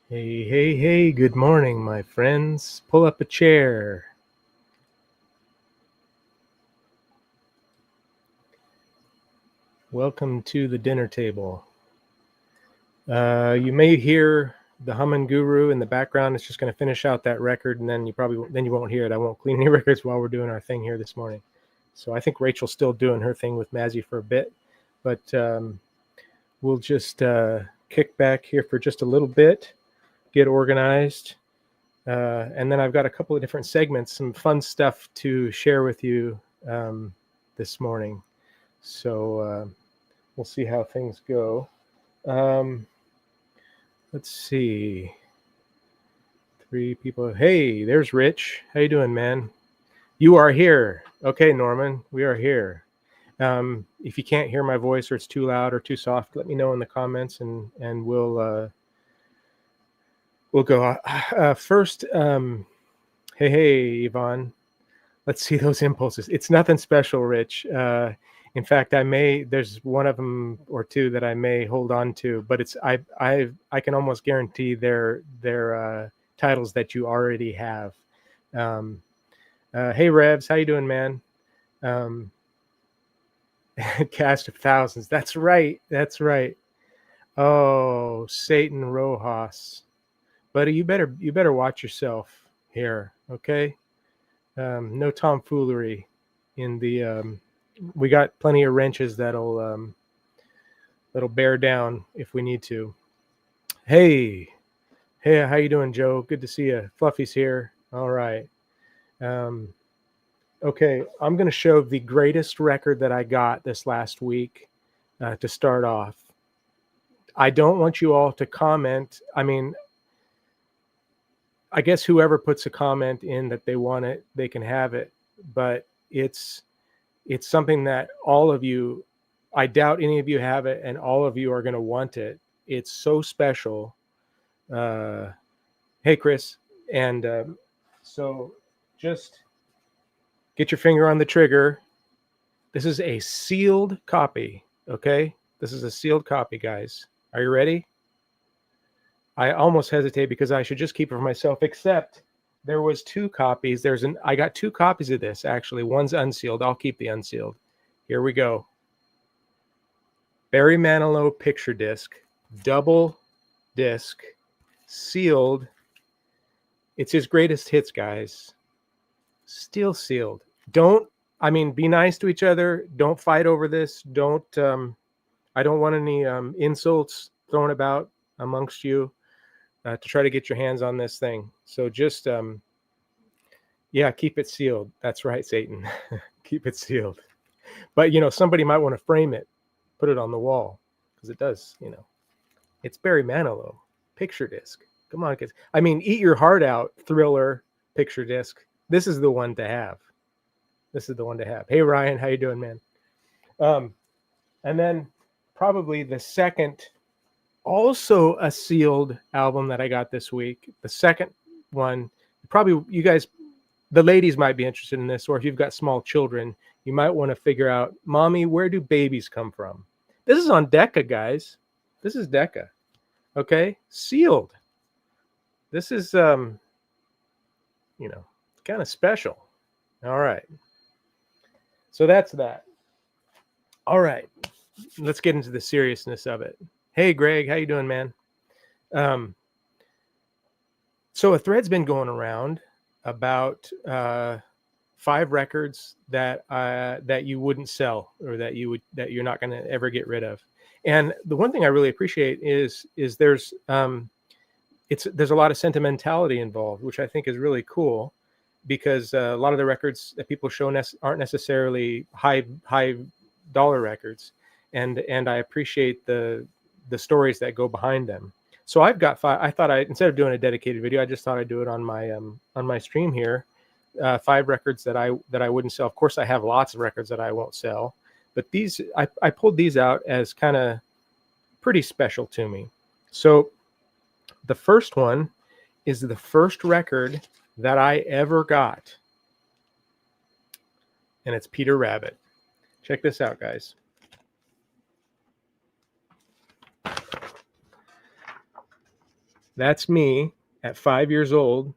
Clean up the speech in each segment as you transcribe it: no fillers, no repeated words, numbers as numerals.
Hey, hey, hey, good morning, my friends. Pull up a chair. Welcome to the dinner table. You may hear the humming guru in the background. It's just going to finish out that record, and then you won't hear it. I won't clean any records while we're doing our thing here this morning. So I think Rachel's still doing her thing with Mazzy for a bit, but we'll just kick back here for just a little bit, get organized. And then I've got a couple of different segments, some fun stuff to share with you this morning. So we'll see how things go. Let's see. 3 people. Hey, there's Rich. How you doing, man? You are here. Okay, Norman, we are here. If you can't hear my voice or it's too loud or too soft, let me know in the comments, and we'll go. First, hey, Yvonne. Let's see those impulses. It's nothing special, Rich. In fact, there's one of them or two that I may hold on to, but I can almost guarantee they're titles that you already have. Hey, Revs, how you doing, man? Cast of Thousands. That's right. Oh, Satan Rojas, buddy, you better watch yourself here, okay? No tomfoolery in the. We got plenty of wrenches that'll bear down if we need to. Hey, how you doing, Joe? Good to see you. Fluffy's here. All right. Okay, I'm going to show the greatest record that I got this last week to start off. I don't want you all to comment. I mean, I guess whoever puts a comment in that they want it, they can have it. But it's something that all of you, I doubt any of you have it, and all of you are going to want it. It's so special. Hey, Chris. And so just get your finger on the trigger. This is a sealed copy, okay? This is a sealed copy, guys. Are you ready? I almost hesitate because I should just keep it for myself, except there was 2 copies. I got 2 copies of this, actually. One's unsealed. I'll keep the unsealed. Here we go. Barry Manilow picture disc, double disc, sealed. It's his greatest hits, guys. Still sealed. Be nice to each other. Don't fight over this. I don't want any insults thrown about amongst you to try to get your hands on this thing. So just, keep it sealed. That's right, Satan. Keep it sealed. But, somebody might want to frame it, put it on the wall, because it does, It's Barry Manilow, picture disc. Come on, kids. Eat Your Heart Out, Thriller, picture disc. This is the one to have. Hey, Ryan, how you doing, man? And then probably the second, also a sealed album that I got this week. The second one, probably you guys, the ladies might be interested in this, or if you've got small children, you might want to figure out, Mommy, where do babies come from? This is on Decca, guys. This is Decca. Okay, sealed. This is kind of special. All right. So that's that. All right. Let's get into the seriousness of it. Hey, Greg, how you doing, man? So a thread's been going around about 5 records that you wouldn't sell, or that you're not going to ever get rid of. And the one thing I really appreciate is there's a lot of sentimentality involved, which I think is really cool, because a lot of the records that people show aren't necessarily high dollar records, and I appreciate the stories that go behind them. So I've got 5. I thought instead of doing a dedicated video, I just thought I'd do it on my stream here. 5 records that I wouldn't sell. Of course, I have lots of records that I won't sell, but these I pulled these out as kind of pretty special to me. So the first one is the first record that I ever got, and it's Peter Rabbit. Check this out, guys. That's me at 5 years old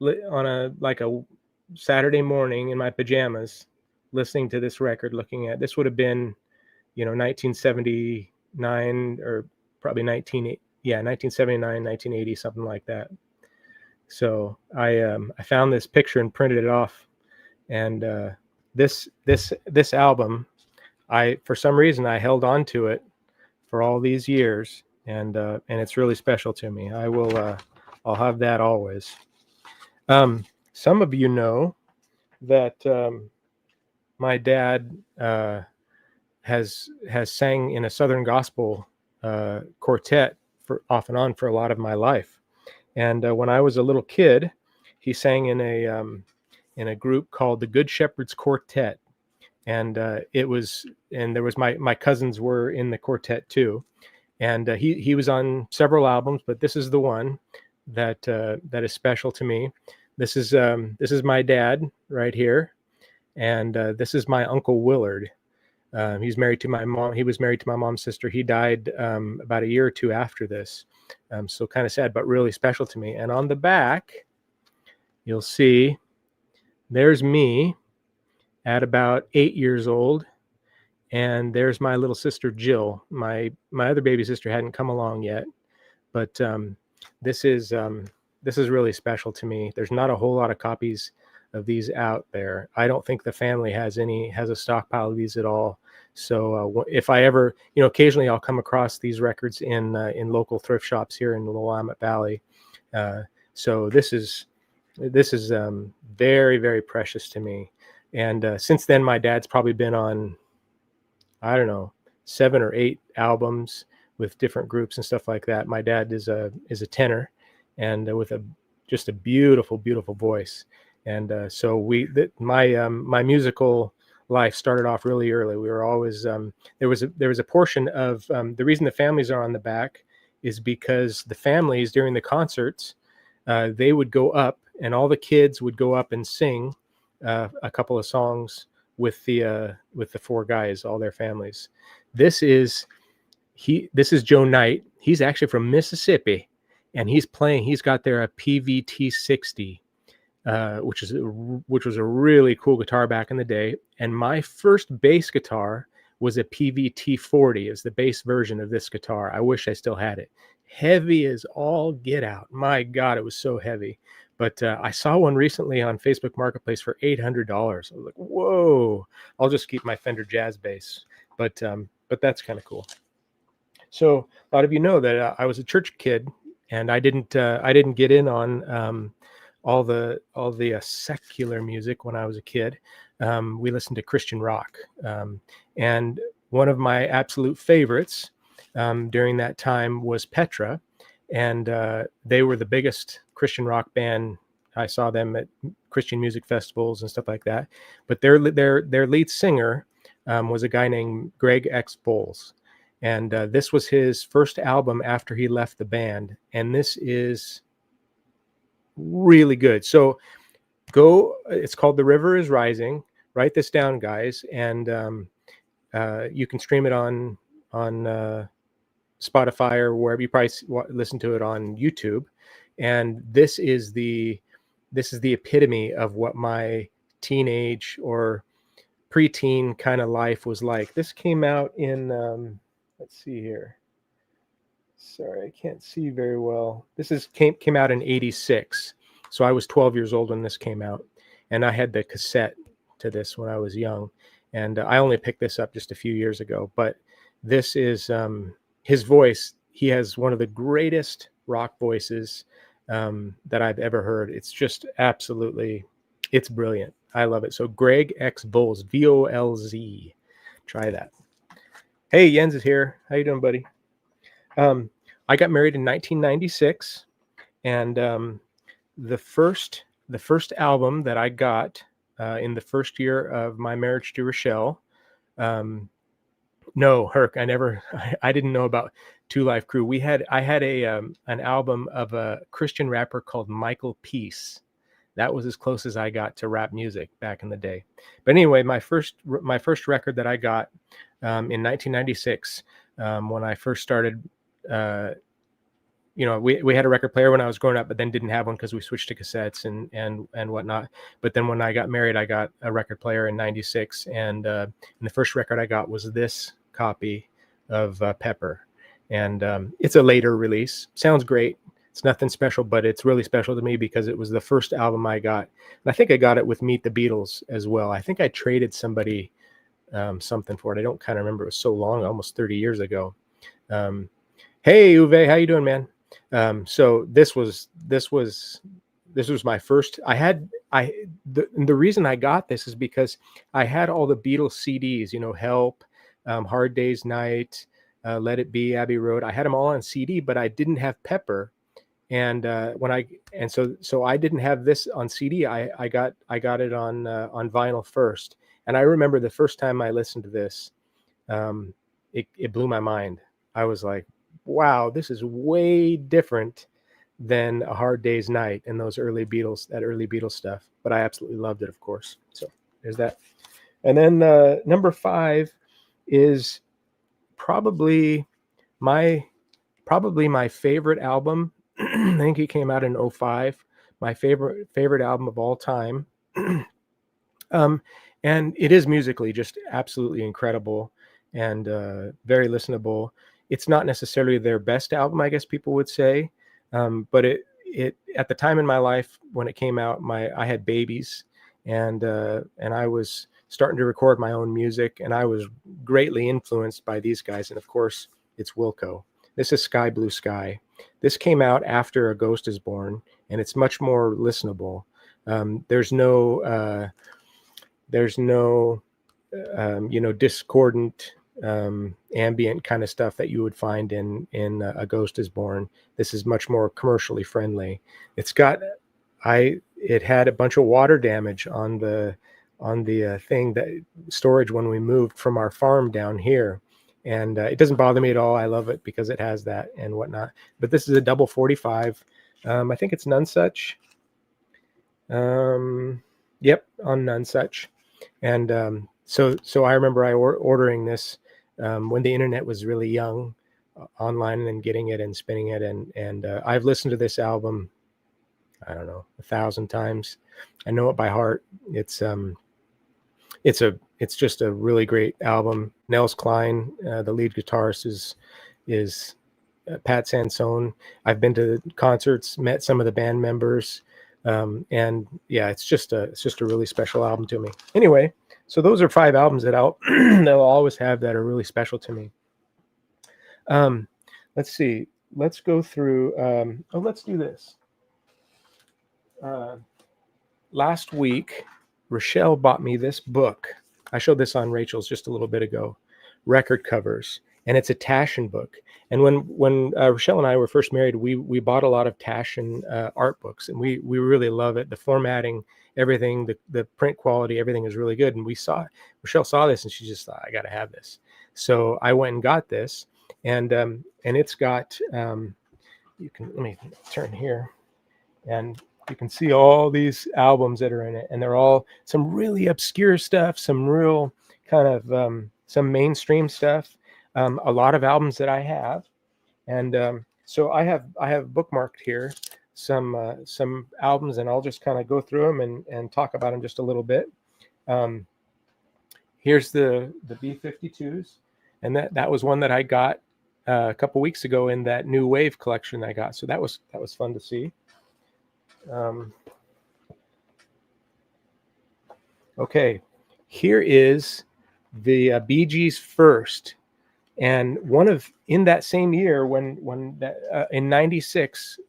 on a Saturday morning in my pajamas, listening to this record. Looking at this would have been, 1979 or probably 1979, 1980, something like that. So I found this picture and printed it off, and this album, for some reason I held on to it for all these years, and it's really special to me. I'll have that always. Some of you know that my dad has sang in a Southern gospel quartet off and on for a lot of my life. And when I was a little kid, he sang in a group called the Good Shepherds Quartet, and there was my cousins were in the quartet too, and he was on several albums, but this is the one that is special to me. This is my dad right here, and this is my Uncle Willard. He's married to my mom. He was married to my mom's sister. He died about a year or two after this. So kind of sad, but really special to me. And on the back, you'll see there's me at about 8 years old. And there's my little sister, Jill. My other baby sister hadn't come along yet, but this is really special to me. There's not a whole lot of copies of these out there. I don't think the family has a stockpile of these at all. So if I ever, occasionally I'll come across these records in local thrift shops here in the Willamette Valley. So this is very, very precious to me. And since then, my dad's probably been on, I don't know, 7 or 8 albums with different groups and stuff like that. My dad is a tenor, and with just a beautiful, beautiful voice. And so my musical life started off really early. We were always there was a portion of the reason the families are on the back is because the families during the concerts they would go up, and all the kids would go up and sing a couple of songs with the 4 guys, all their families. This is Joe Knight. He's actually from Mississippi, and he's got there a PVT 60. Which was a really cool guitar back in the day. And my first bass guitar was a PVT 40. It's the bass version of this guitar. I wish I still had it. Heavy as all get out. My God, it was so heavy. But I saw one recently on Facebook Marketplace for $800. I was like, whoa! I'll just keep my Fender Jazz bass. But that's kind of cool. So a lot of you know that I was a church kid, and I didn't get in on all the secular music when I was a kid. We listened to Christian rock, and one of my absolute favorites during that time was Petra, and they were the biggest Christian rock band. I saw them at Christian music festivals and stuff like that. But their lead singer was a guy named Greg X. Bowles, and this was his first album after he left the band, and this is really good. So it's called The River is Rising. Write this down, guys, and you can stream it on Spotify or wherever. You probably listen to it on YouTube. And this is the epitome of what my teenage or preteen kind of life was like. This came out in let's see here. Sorry, I can't see very well. This came out in '86. So I was 12 years old when this came out, and I had the cassette to this when I was young. And I only picked this up just a few years ago, but this is his voice. He has one of the greatest rock voices that I've ever heard. It's just it's brilliant. I love it. So Greg X. Bowles, Volz. Try that. Hey, Jens is here. How you doing, buddy? I got married in 1996, and the first album that I got in the first year of my marriage to Rochelle, no, Herc, I didn't know about Two Life Crew. I had an album of a Christian rapper called Michael Peace. That was as close as I got to rap music back in the day. But anyway, my first record that I got in 1996, when I first started we had a record player when I was growing up, but then didn't have one because we switched to cassettes and whatnot. But then when I got married, I got a record player in '96, and the first record I got was this copy of Pepper, and it's a later release. Sounds great. It's nothing special, but it's really special to me because it was the first album I got, and I think I got it with Meet the Beatles as well. I think I traded somebody something for it. I don't kind of remember. It was so long, almost 30 years ago. Hey Uwe, how you doing, man? So this was my first. The reason I got this is because I had all the Beatles CDs, Help, Hard Day's Night, Let It Be, Abbey Road. I had them all on CD, but I didn't have Pepper. And so I didn't have this on CD. I got it on vinyl first. And I remember the first time I listened to this, it blew my mind. I was like, wow, this is way different than A Hard Day's Night and that early Beatles stuff. But I absolutely loved it, of course. So there's that. And then number 5 is probably my favorite album. I think it came out in 2005. My favorite album of all time. And it is musically just absolutely incredible and very listenable. It's not necessarily their best album, I guess people would say, but it at the time in my life when it came out, I had babies, and I was starting to record my own music, and I was greatly influenced by these guys. And of course, it's Wilco. This is Sky Blue Sky. This came out after A Ghost Is Born, and it's much more listenable. There's no discordant ambient kind of stuff that you would find in A Ghost Is Born. This is much more commercially friendly. It had a bunch of water damage on the thing, that storage, when we moved from our farm down here, and it doesn't bother me at all. I love it because it has that and whatnot. But this is a double 45. I think it's Nonesuch. Yep, on Nonesuch. And so I remember ordering this when the internet was really young, online, and then getting it and spinning it. And I've listened to this album, I don't know, 1,000 times. I know it by heart. It's just a really great album. Nels Cline, the lead guitarist, is Pat Sansone. I've been to concerts, met some of the band members. And yeah, it's just a really special album to me. Anyway, so those are 5 albums that they'll always have that are really special to me. Let's see. Let's go through. Let's do this. Last week, Rochelle bought me this book. I showed this on Rachel's just a little bit ago. Record covers. And it's a Taschen book. And when Rochelle and I were first married, we bought a lot of Taschen art books, and we really love it. The formatting, everything, the print quality, everything is really good. And Rochelle saw this, and she just thought, I got to have this. So I went and got this, and it's got let me turn here, and you can see all these albums that are in it, and they're all some really obscure stuff, some real kind of some mainstream stuff. A lot of albums that I have, and so I have bookmarked here some albums, and I'll just kind of go through them and talk about them just a little bit. Here's the B-52s, and that was one that I got a couple weeks ago in that New Wave collection I got. So that was fun to see. Okay, here is the Bee Gees' First. And in that same year, when in '96,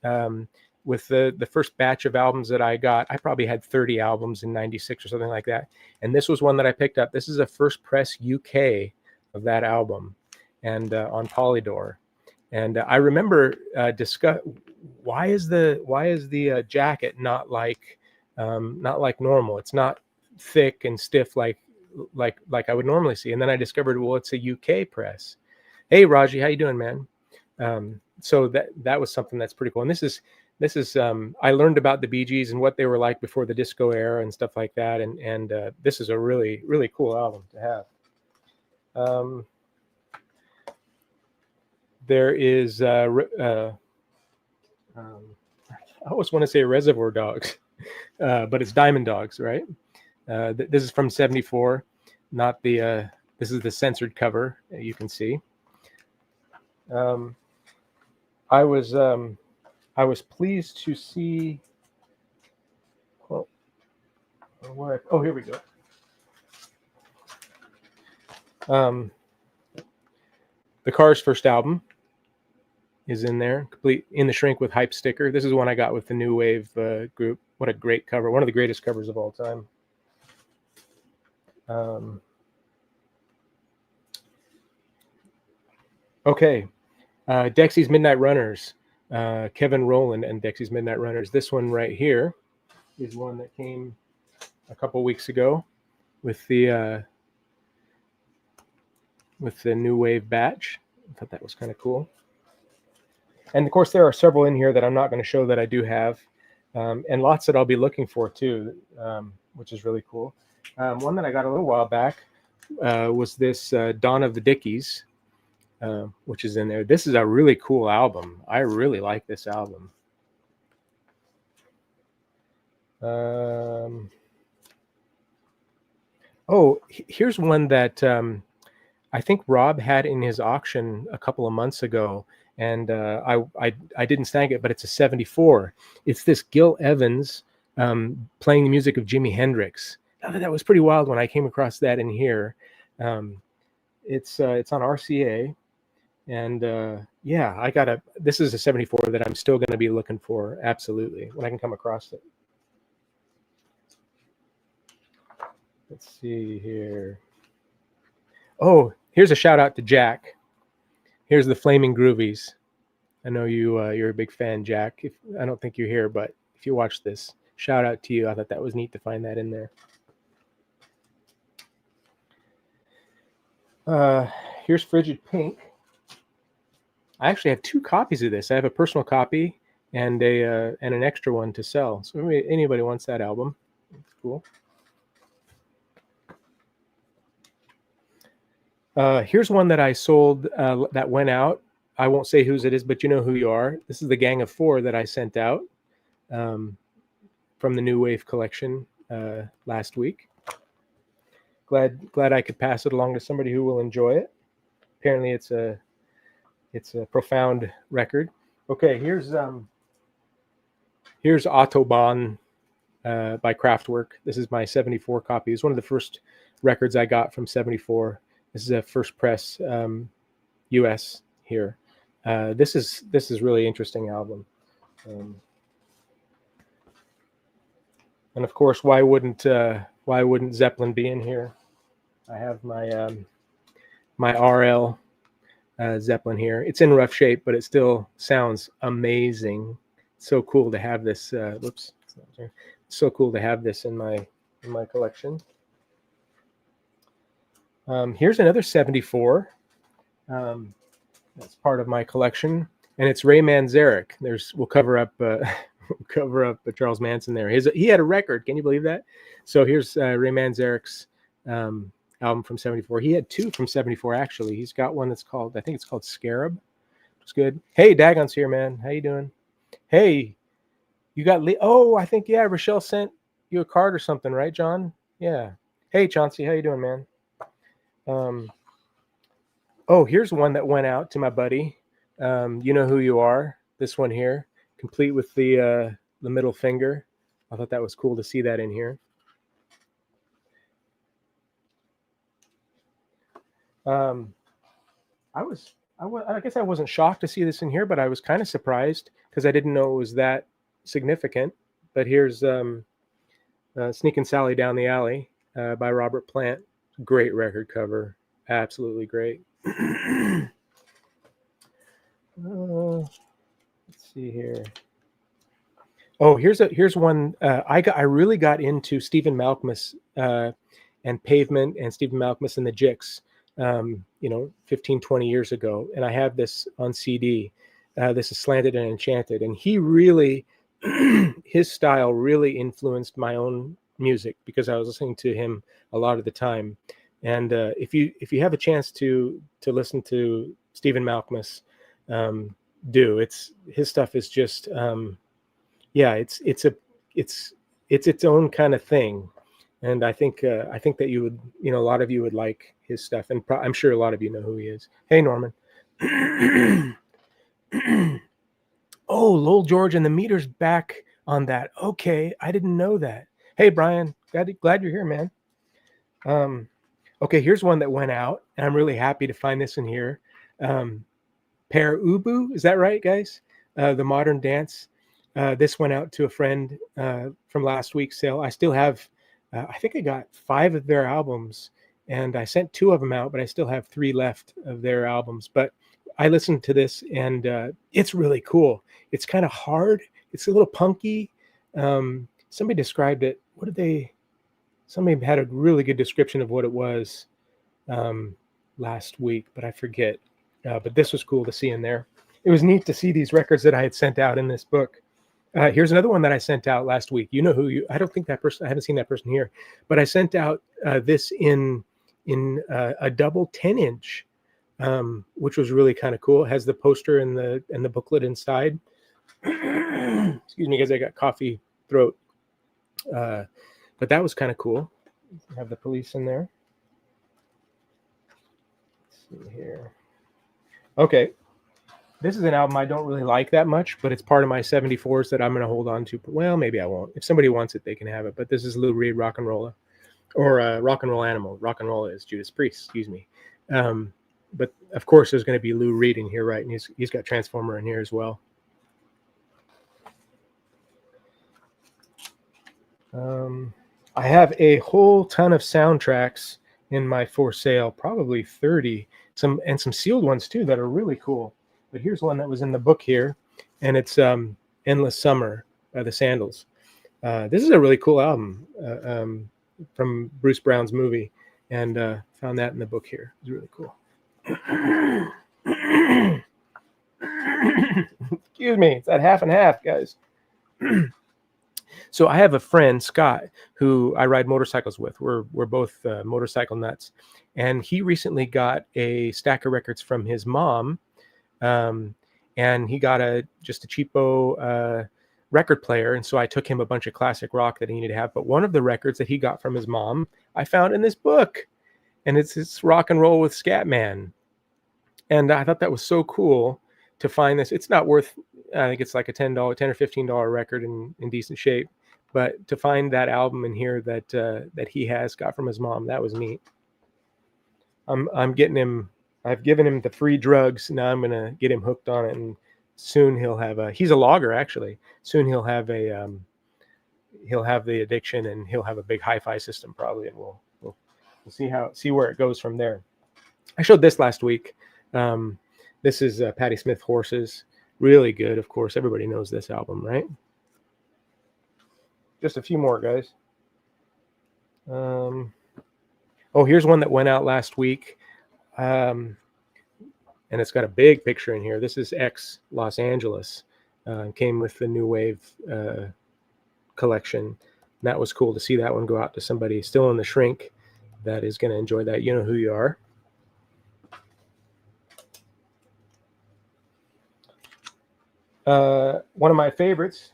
with the first batch of albums that I got, I probably had 30 albums in '96 or something like that. And this was one that I picked up. This is a First Press UK of that album, and on Polydor. And I remember why is the jacket not like normal? It's not thick and stiff like I would normally see. And then I discovered, well, it's a UK press. Hey Raji, how you doing, man? So that was something that's pretty cool. And this is I learned about the Bee Gees and what they were like before the disco era and stuff like that. And this is a really, really cool album to have. There is Um, I always want to say Reservoir Dogs, but it's Diamond Dogs, right? This is from '74, not the. This is the censored cover. You can see. Um, I was pleased to see. Well, oh, here we go. The Cars' first album is in there, complete in the shrink with hype sticker. This is one I got with the New Wave group. What a great cover! One of the greatest covers of all time. Okay, Dexy's Midnight Runners, Kevin Rowland and Dexy's Midnight Runners. This one right here is one that came a couple weeks ago with the New Wave batch. I thought that was kind of cool. And of course, there are several in here that I'm not going to show that I do have, and lots that I'll be looking for too, which is really cool. One that I got a little while back was this Dawn of the Dickies, which is in there. This is a really cool album. I really like this album. Oh, here's one that I think Rob had in his auction a couple of months ago, and I didn't snag it, but it's a '74. It's this Gil Evans playing the music of Jimi Hendrix. That was pretty wild when I came across that in here. It's on RCA, and yeah, this is a '74 that I'm still going to be looking for, absolutely, when I can come across it. Let's see here. Oh, here's a shout out to Jack. Here's the Flaming Groovies. I know you're a big fan, Jack. I don't think you're here, but if you watch this, shout out to you. I thought that was neat to find that in there. Here's Frigid Pink. I actually have 2 copies of this. I have a personal copy and an extra one to sell. So if anybody wants that album, it's cool. Here's one that I sold that went out. I won't say whose it is, but you know who you are. This is the Gang of Four that I sent out from the New Wave collection last week. Glad I could pass it along to somebody who will enjoy it. Apparently, it's a profound record. Okay, here's Autobahn by Kraftwerk. This is my '74 copy. It's one of the first records I got from '74. This is a first press U.S. here. This is really interesting album, and of course, why wouldn't Zeppelin be in here? I have my my RL Zeppelin here. It's in rough shape, but it still sounds amazing. It's so cool to have this. Whoops, it's so cool to have this in my collection. Here's another '74. That's part of my collection, and it's Ray Manzarek. We'll cover up Charles Manson there. He had a record. Can you believe that? So here's Ray Manzarek's album from '74. He had 2 from '74 actually. He's got one that's called, I think it's called Scarab. It's good. Hey, Dagon's here, man. How you doing? Hey, you got oh, I think Rochelle sent you a card or something, right, John? Yeah. Hey, Chauncey, how you doing, man? Oh, here's one that went out to my buddy. You know who you are. This one here, complete with the middle finger. I thought that was cool to see that in here. I guess I wasn't shocked to see this in here, but I was kind of surprised because I didn't know it was that significant. But here's Sneakin' Sally Down the Alley by Robert Plant. Great record cover, absolutely great. Let's see here. Oh, here's one. I really got into Stephen Malkmus and Pavement and Stephen Malkmus and the Jicks, 15, 20 years ago. And I have this on CD. This is Slanted and Enchanted. And he really, his style really influenced my own music because I was listening to him a lot of the time. And if you have a chance to listen to Stephen Malkmus, do. His stuff is just yeah, it's its own kind of thing. And I think that you would, a lot of you would like his stuff, and I'm sure a lot of you know who he is. Hey, Norman. Oh, Lowell George and the meter's back on that. Okay, I didn't know that. Hey, Brian, glad you're here, man. Okay, here's one that went out, and I'm really happy to find this in here. Pere Ubu, is that right, guys? The Modern Dance. This went out to a friend from last week's sale. I still have, I think I got 5 of their albums, and I sent 2 of them out, but I still have 3 left of their albums. But I listened to this, and it's really cool. It's kind of hard. It's a little punky. Somebody described it. Somebody had a really good description of what it was last week, but I forget. But this was cool to see in there. It was neat to see these records that I had sent out in this book. Here's another one that I sent out last week. You know who I don't think that person, I haven't seen that person here, but I sent out this in a double 10-inch, which was really kind of cool. It has the poster and the booklet inside. Excuse me, guys, I got coffee throat. But that was kind of cool. Have the police in there. Let's see here. Okay. This is an album I don't really like that much, but it's part of my 74s that I'm going to hold on to. Well, maybe I won't. If somebody wants it, they can have it. But this is Lou Reed, Rock and Rolla, or Rock and Roll Animal. Rock and Rolla is Judas Priest, excuse me. But of course, there's going to be Lou Reed in here, right? And he's got Transformer in here as well. I have a whole ton of soundtracks in my for sale, probably 30, some sealed ones too that are really cool. But here's one that was in the book here, and it's Endless Summer by the Sandals. This is a really cool album from Bruce Brown's movie, and found that in the book here. It's really cool. Excuse me, it's that half and half, guys. So I have a friend, Scott, who I ride motorcycles with. We're both motorcycle nuts. And he recently got a stack of records from his mom. And he got just a cheapo record player. And so I took him a bunch of classic rock that he needed to have. But one of the records that he got from his mom, I found in this book. And it's Rock and Roll with Scatman. And I thought that was so cool to find this. It's not worth, I think it's like a $10 or $15 record in decent shape. But to find that album in here that he got from his mom, that was neat. I've given him the free drugs. Now I'm gonna get him hooked on it, and soon he'll have he's a logger actually. Soon he'll have the addiction, and he'll have a big hi-fi system probably, and we'll see where it goes from there. I showed this last week. This is Patti Smith, Horses. Really good, of course. Everybody knows this album, right? Just a few more, guys. Oh, here's one that went out last week. And it's got a big picture in here. This is X Los Angeles. Came with the New Wave collection. And that was cool to see that one go out to somebody still in the shrink that is going to enjoy that. You know who you are. One of my favorites,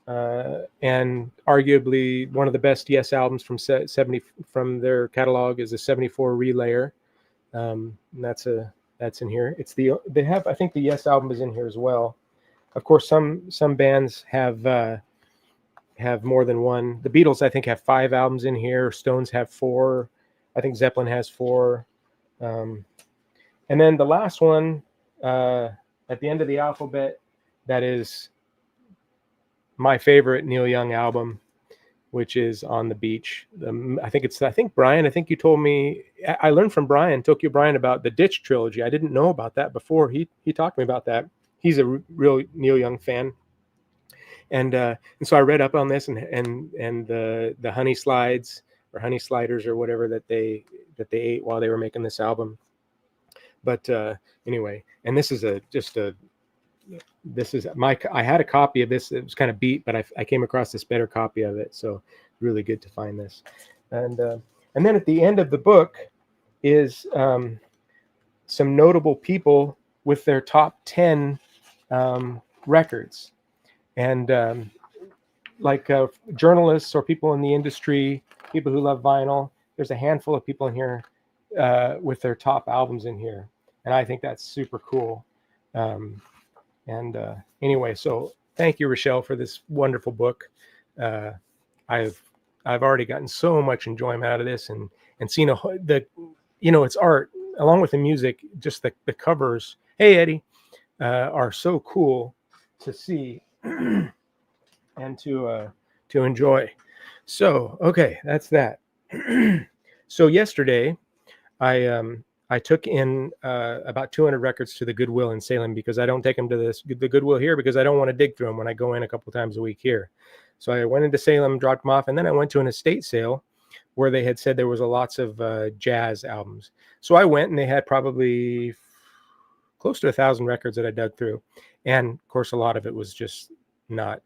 and arguably one of the best Yes albums from their catalog, is a 74 Relayer. That's in here. I think the Yes album is in here as well. Of course, some bands have more than one. The Beatles, I think, have 5 albums in here. Stones have 4. I think Zeppelin has 4. And then the last one at the end of the alphabet, that is my favorite Neil Young album, which is On the Beach. I think Brian, you told me, I learned from Tokyo Brian, about the Ditch trilogy. I didn't know about that before. He talked to me about that. He's a real Neil Young fan. And so I read up on this and the honey slides or honey sliders or whatever that they ate while they were making this album. But anyway, and I had a copy of this. It was kind of beat, but I came across this better copy of it. So really good to find this. And then at the end of the book is some notable people with their top 10 records. And like journalists or people in the industry, people who love vinyl, there's a handful of people in here with their top albums in here. And I think that's super cool. Anyway, so thank you, Rochelle, for this wonderful book. Uh, I've already gotten so much enjoyment out of this, and seen it's art along with the music. Just the covers. Hey, Eddie, are so cool to see and to enjoy. So okay, that's that. So yesterday, I took in about 200 records to the Goodwill in Salem, because I don't take them to the Goodwill here because I don't want to dig through them when I go in a couple times a week here. So I went into Salem, dropped them off, and then I went to an estate sale where they had said there was lots of jazz albums. So I went, and they had probably close to 1,000 records that I dug through, and of course a lot of it was just not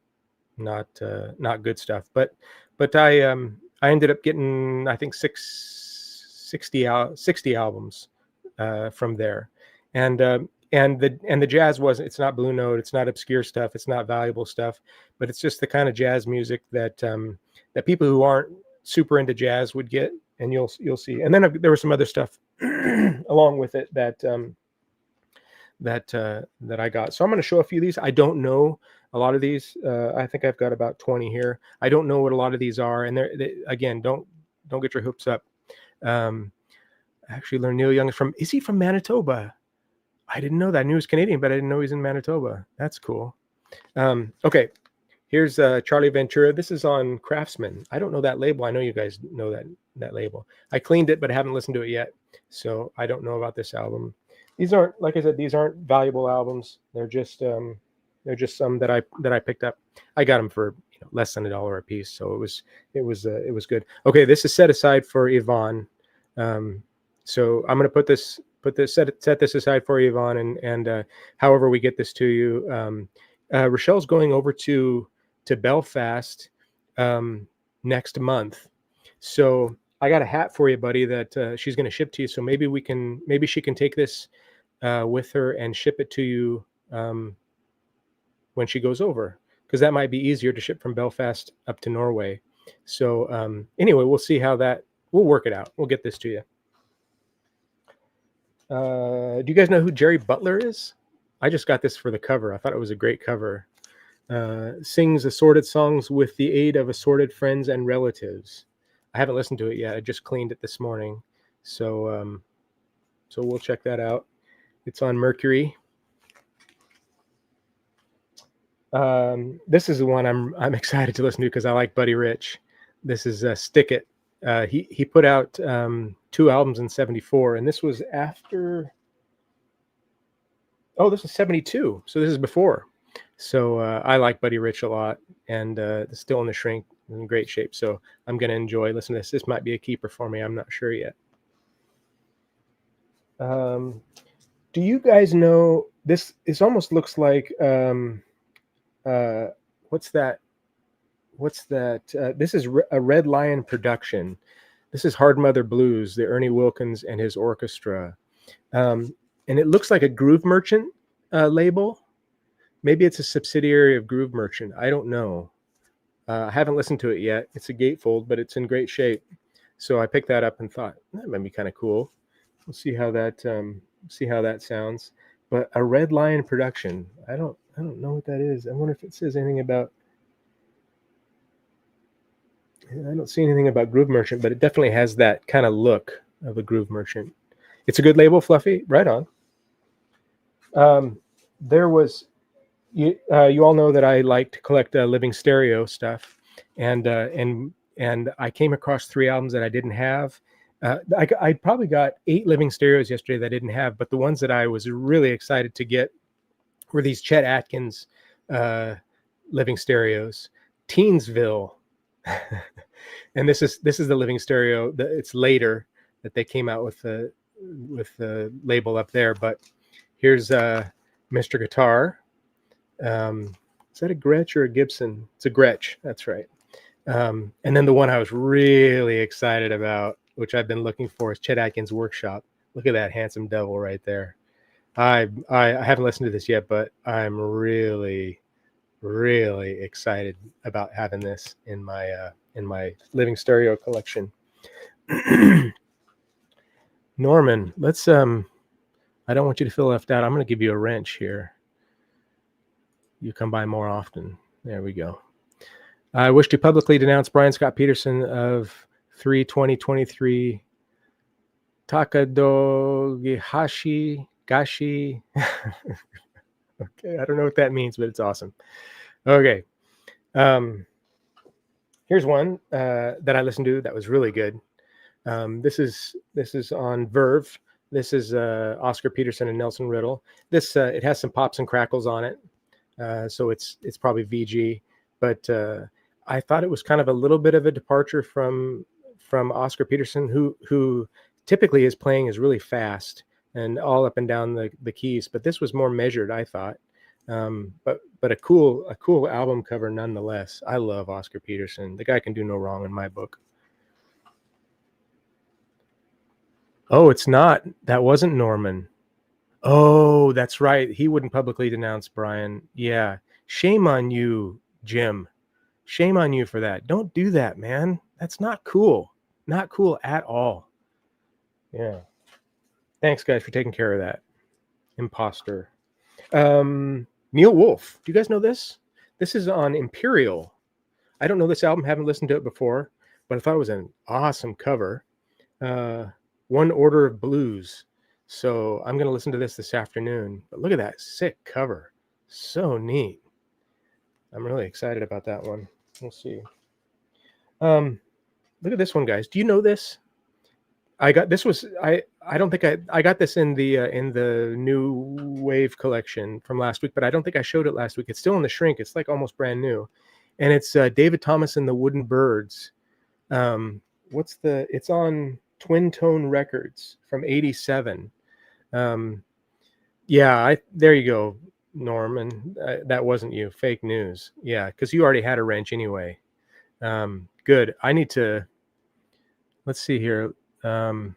good stuff. But I ended up getting, I think, 60 albums from there, and the jazz it's not Blue Note, it's not obscure stuff, it's not valuable stuff, but it's just the kind of jazz music that that people who aren't super into jazz would get, and you'll see. And then there was some other stuff along with it that I got. So I'm going to show a few of these. I don't know a lot of these. I think I've got about 20 here. I don't know what a lot of these are, and again, don't get your hopes up. Actually learned Neil Young is he from Manitoba? I didn't know that. I knew he was Canadian, but I didn't know he's in Manitoba. That's cool. Okay, here's Charlie Ventura. This is on Craftsman. I don't know that label. I know you guys know that label. I cleaned it, but I haven't listened to it yet, so I don't know about this album. These aren't, like I said, these aren't valuable albums. They're just some that I picked up. I got them for less than $1 a piece, so it was good. Okay, this is set aside for Yvonne. So I'm going to set this aside for you, Yvonne, and however we get this to you. Rochelle's going over to Belfast next month, so I got a hat for you, buddy, that she's going to ship to you. So maybe she can take this with her and ship it to you when she goes over, because that might be easier to ship from Belfast up to Norway. So anyway, we'll see how we'll work it out. We'll get this to you. Do you guys know who Jerry Butler is? I just got this for the cover. I thought it was a great cover. Sings assorted songs with the aid of assorted friends and relatives. I haven't listened to it yet. I just cleaned it this morning. So we'll check that out. It's on Mercury. This is the one I'm excited to listen to because I like Buddy Rich. This is Stick It. He put out 2 albums in 74, and this was after. Oh, this is 72, so this is before. So I like Buddy Rich a lot, and Still in the Shrink is in great shape. So I'm going to enjoy listening to this. This might be a keeper for me. I'm not sure yet. Do you guys know this? This almost looks like what's that? This is a Red Lion production. This is Hard Mother Blues, the Ernie Wilkins and his orchestra. And it looks like a Groove Merchant label. Maybe it's a subsidiary of Groove Merchant. I don't know. I haven't listened to it yet. It's a gatefold, but it's in great shape. So I picked that up and thought that might be kind of cool. We'll see how that sounds. But a Red Lion production. I don't know what that is. I wonder if it says anything about. I don't see anything about Groove Merchant, but it definitely has that kind of look of a Groove Merchant. It's a good label, Fluffy. Right on. There was, you all know that I like to collect Living Stereo stuff, and I came across 3 albums that I didn't have. I probably got 8 Living Stereos yesterday that I didn't have, but the ones that I was really excited to get were these Chet Atkins Living Stereos, Teensville. And this is the Living Stereo. It's later that they came out with the label up there. But here's Mr. Guitar. Is that a Gretsch or a Gibson? It's a Gretsch. That's right. And then the one I was really excited about, which I've been looking for, is Chet Atkins Workshop. Look at that handsome devil right there. I haven't listened to this yet, but I'm really excited about having this in my living stereo collection. Norman, let's I don't want you to feel left out. I'm going to give you a wrench here. You come by more often. There we go. I wish to publicly denounce Brian Scott Peterson of 3/20/23 Takadogihashi Gashi. Okay, I don't know what that means, but it's awesome. Okay. Here's one that I listened to that was really good. This is on Verve. This is Oscar Peterson and Nelson Riddle. This it has some pops and crackles on it, so it's probably VG. But I thought it was kind of a little bit of a departure from Oscar Peterson, who typically his playing is really fast and all up and down the keys. But this was more measured, I thought. But a cool album cover nonetheless. I love Oscar Peterson. The guy can do no wrong in my book. Oh, it's not. That wasn't Norman. Oh, that's right. He wouldn't publicly denounce Brian. Yeah. Shame on you, Jim. Shame on you for that. Don't do that, man. That's not cool. Not cool at all. Yeah. Thanks, guys, for taking care of that. Imposter. Neil Wolf. Do you guys know this? This is on Imperial. I don't know this album. Haven't listened to it before, but I thought it was an awesome cover. One Order of Blues. So I'm going to listen to this afternoon. But look at that sick cover. So neat. I'm really excited about that one. We'll see. Look at this one, guys. Do you know this? I got this was I don't think I got this in the New Wave collection from last week, but I don't think I showed it last week. It's still in the shrink. It's like almost brand new, and it's David Thomas and the Wooden Birds. It's on Twin Tone Records from '87. Yeah, there you go, Norman. That wasn't you. Fake news. Yeah, because you already had a wrench anyway. Good. I need to. Let's see here. I'm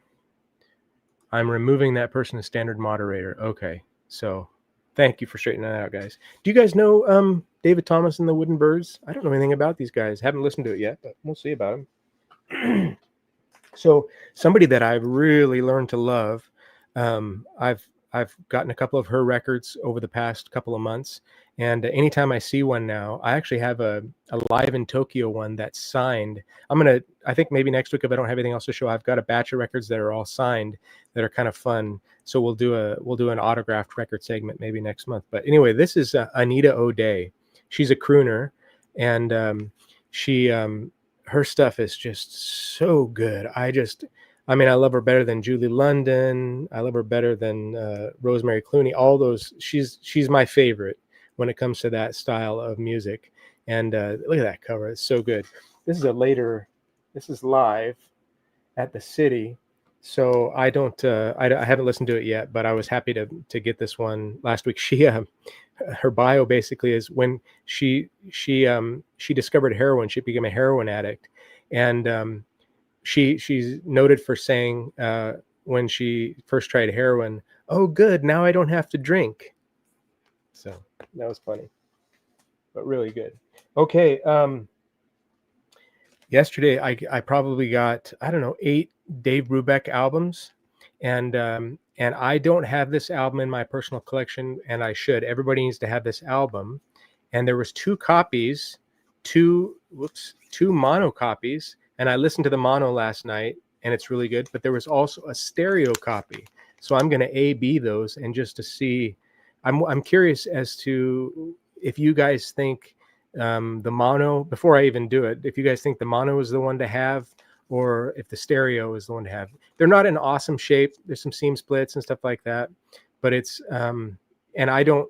removing that person as standard moderator. Okay, so thank you for straightening that out, guys. Do you guys know David Thomas and the Wooden Birds? I don't know anything about these guys. Haven't listened to it yet, but we'll see about them. So somebody that I've really learned to love. I've gotten a couple of her records over the past couple of months, and anytime I see one now, I actually have a Live in Tokyo one that's signed. I think maybe next week, if I don't have anything else to show, I've got a batch of records that are all signed that are kind of fun. So we'll do an autographed record segment maybe next month. But anyway, this is Anita O'Day. She's a crooner, and her stuff is just so good. I love her better than Julie London. I love her better than Rosemary Clooney. All those, she's my favorite when it comes to that style of music. And look at that cover; it's so good. This is live at the City. So I haven't listened to it yet, but I was happy to get this one last week. Her bio basically is when she discovered heroin, she became a heroin addict, and she's noted for saying when she first tried heroin, "Oh, good, now I don't have to drink." So that was funny, but really good. Okay, yesterday I probably got, I don't know, 8 Dave Brubeck albums, and I don't have this album in my personal collection, and I should. Everybody needs to have this album. And there was 2 copies, two mono copies. And I listened to the mono last night, and it's really good. But there was also a stereo copy, so I'm going to A/B those, and just to see, I'm curious as to if you guys think the mono, before I even do it, if you guys think the mono is the one to have, or if the stereo is the one to have. They're not in awesome shape. There's some seam splits and stuff like that, but it's and I don't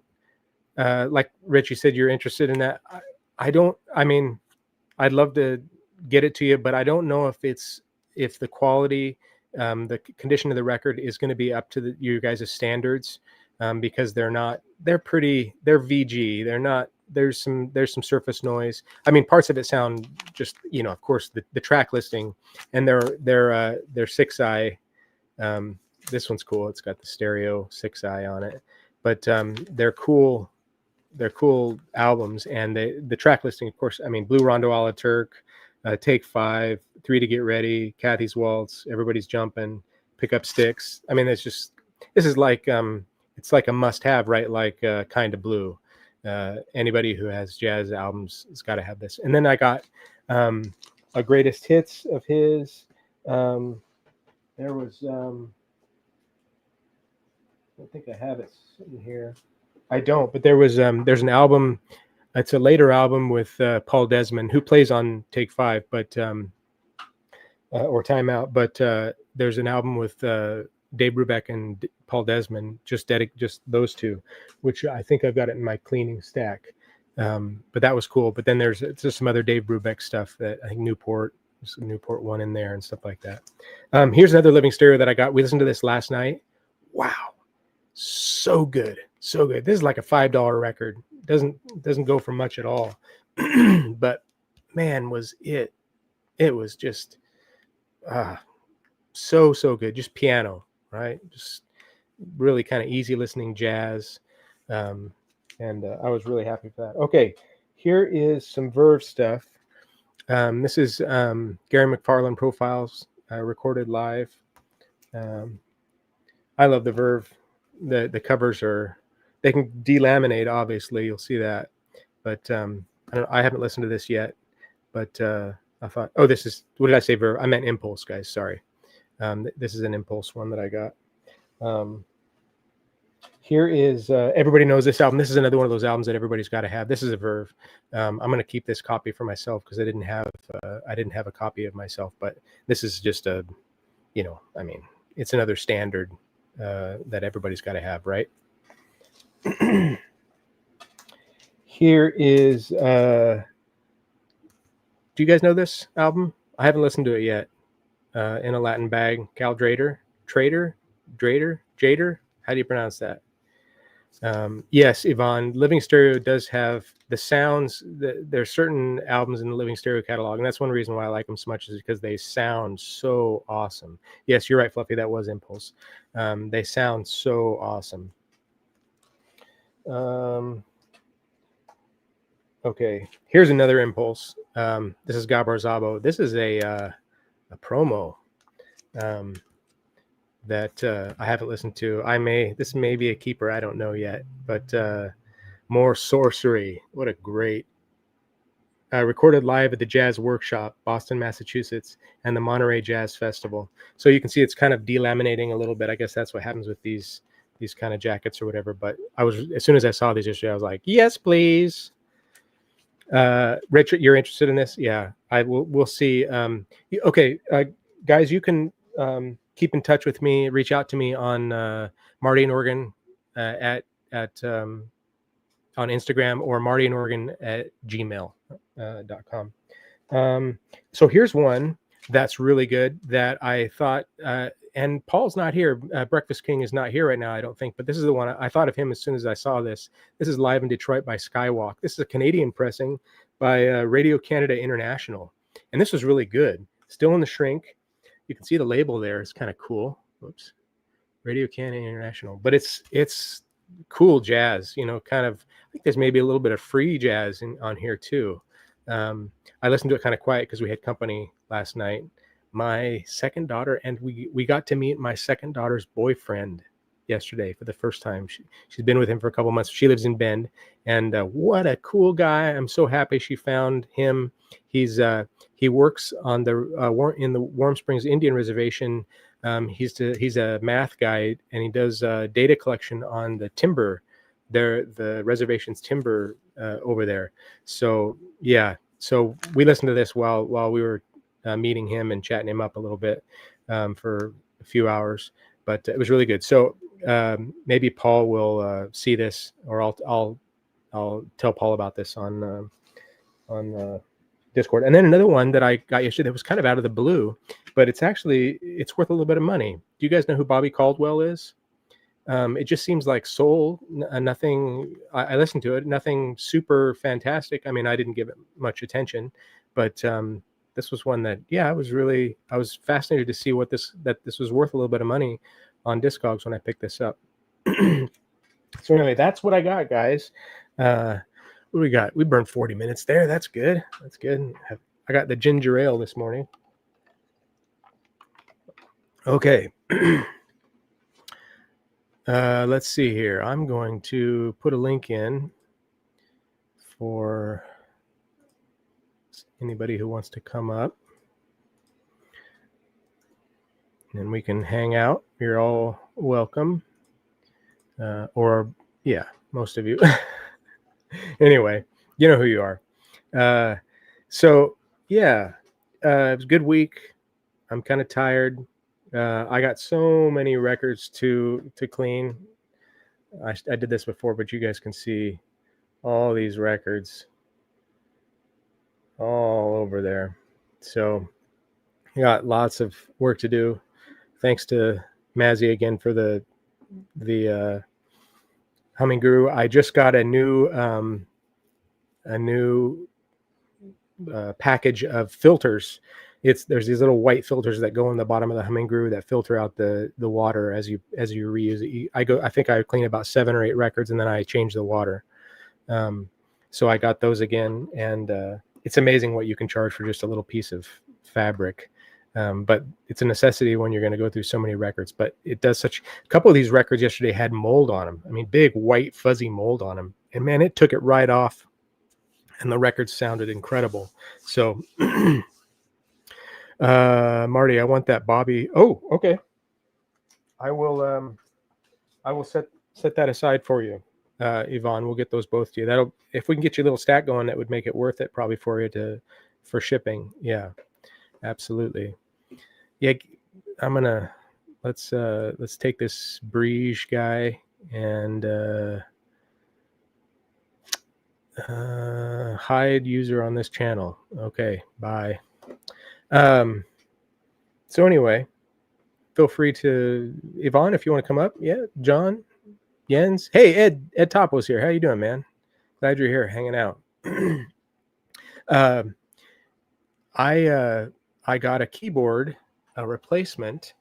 like Rich, you said you're interested in that. I'd love to get it to you, but I don't know if the quality, the condition of the record is going to be up to you guys' standards, because they're VG. They're not, there's some surface noise. I mean, parts of it sound just, of course the track listing and their 6i this one's cool. It's got the stereo 6i on it, but they're cool. They're cool albums, and the track listing, of course. I mean, Blue Rondo a la Turk, Take Five, Three to Get Ready, Kathy's Waltz, Everybody's Jumping, Pick Up Sticks. I mean, this is like it's like a must-have, right? Like Kind of Blue. Anybody who has jazz albums has got to have this. And then I got a greatest hits of his. There was I think I have it sitting here. I don't, but there's an album. It's a later album with Paul Desmond, who plays on Take Five, but or Time Out. But there's an album with Dave Brubeck and Paul Desmond, just those two, which I think I've got it in my cleaning stack. But that was cool. But then there's just some other Dave Brubeck stuff that I think Newport, some Newport one in there and stuff like that. Here's another Living Stereo that I got. We listened to this last night. Wow, so good. So good. This is like a $5 record. Doesn't go for much at all. But man, was it was just so good. Just piano, right? Just really kind of easy listening jazz. And I was really happy for that. Okay, here is some Verve stuff. This is Gary McFarland Profiles, recorded live. I love the Verve. The covers they can delaminate, obviously, you'll see that. But I haven't listened to this yet. But I thought, oh, this is, what did I say, Verve? I meant Impulse, guys, sorry. This is an Impulse one that I got. Here is Everybody Knows This album. This is another one of those albums that everybody's got to have. This is a Verve. I'm going to keep this copy for myself because I didn't have a copy of myself. But this is just a, I mean, it's another standard that everybody's got to have, right? Here is. Do you guys know this album? I haven't listened to it yet. In a Latin Bag, Cal Drader. Jader. How do you pronounce that? Yes, Yvonne. Living Stereo does have the sounds. There's certain albums in the Living Stereo catalog, and that's one reason why I like them so much, is because they sound so awesome. Yes, you're right, Fluffy. That was Impulse. They sound so awesome. Okay, here's another Impulse. This is Gabor Szabo. This is a promo that I haven't listened to. This may be a keeper. I don't know yet. But More Sorcery. What a great. Recorded live at the Jazz Workshop, Boston, Massachusetts, and the Monterey Jazz Festival. So you can see it's kind of delaminating a little bit. I guess that's what happens with these kind of jackets or whatever. But as soon as I saw these yesterday, I was like, yes, please. Richard, you're interested in this? Yeah, we'll see. Okay, guys, you can keep in touch with me. Reach out to me on Marty and Organ at on Instagram, or martyandoregon@gmail.com. So here's one that's really good that I thought, and Paul's not here. Breakfast King is not here right now, I don't think, but this is the one I thought of him as soon as I saw this. This is Live in Detroit by Skywalk. This is a Canadian pressing by Radio Canada International. And this was really good. Still in the shrink. You can see the label there. It's kind of cool. Whoops. Radio Canada International. But it's cool jazz, kind of, I think there's maybe a little bit of free jazz on here too. I listened to it kind of quiet because we had company last night. My second daughter, and we got to meet my second daughter's boyfriend yesterday for the first time. She's been with him for a couple months. She lives in Bend, and what a cool guy. I'm so happy she found him. He works on in the Warm Springs Indian Reservation. He's a math guy, and he does data collection on the timber, the reservation's timber over there. So yeah, so we listened to this while we were meeting him and chatting him up a little bit for a few hours, but it was really good. So maybe Paul will see this, or I'll tell Paul about this on Discord. And then another one that I got yesterday that was kind of out of the blue, but it's worth a little bit of money. Do you guys know who Bobby Caldwell is? It just seems like soul, nothing. I listened to it, nothing super fantastic. I mean, I didn't give it much attention, but this was one that, yeah, I was fascinated to see that this was worth a little bit of money. on Discogs when I picked this up. So anyway, that's what I got, guys. What do we got? We burned 40 minutes there. That's good. That's good. I got the ginger ale this morning. Okay. Let's see here. I'm going to put a link in for anybody who wants to come up. And we can hang out. You're all welcome. Or, yeah, most of you. Anyway, you know who you are. So, yeah, it was a good week. I'm kind of tired. I got so many records to clean. I did this before, but you guys can see all these records all over there. So I got lots of work to do. Thanks to Mazzy again for the Humming Guru. I just got a new package of filters. There's these little white filters that go in the bottom of the Humming Guru that filter out the water as you reuse it. I think I clean about 7 or 8 records and then I change the water. So I got those again, and it's amazing what you can charge for just a little piece of fabric. But it's a necessity when you're going to go through so many records. But it does a couple of these records yesterday had mold on them. I mean, big white fuzzy mold on them, and man, it took it right off, and the records sounded incredible. So, Marty, I want that Bobby. Oh, okay. I will set that aside for you, Yvonne. We'll get those both to you. If we can get you a little stack going, that would make it worth it probably for you for shipping. Yeah, absolutely. Yeah, I'm gonna let's take this Briege guy and hide user on this channel. Okay, bye. So anyway, feel free to Yvonne if you want to come up. Yeah, John, Jens. Hey, Ed Topo's here. How you doing, man? Glad you're here, hanging out. I got a keyboard, a replacement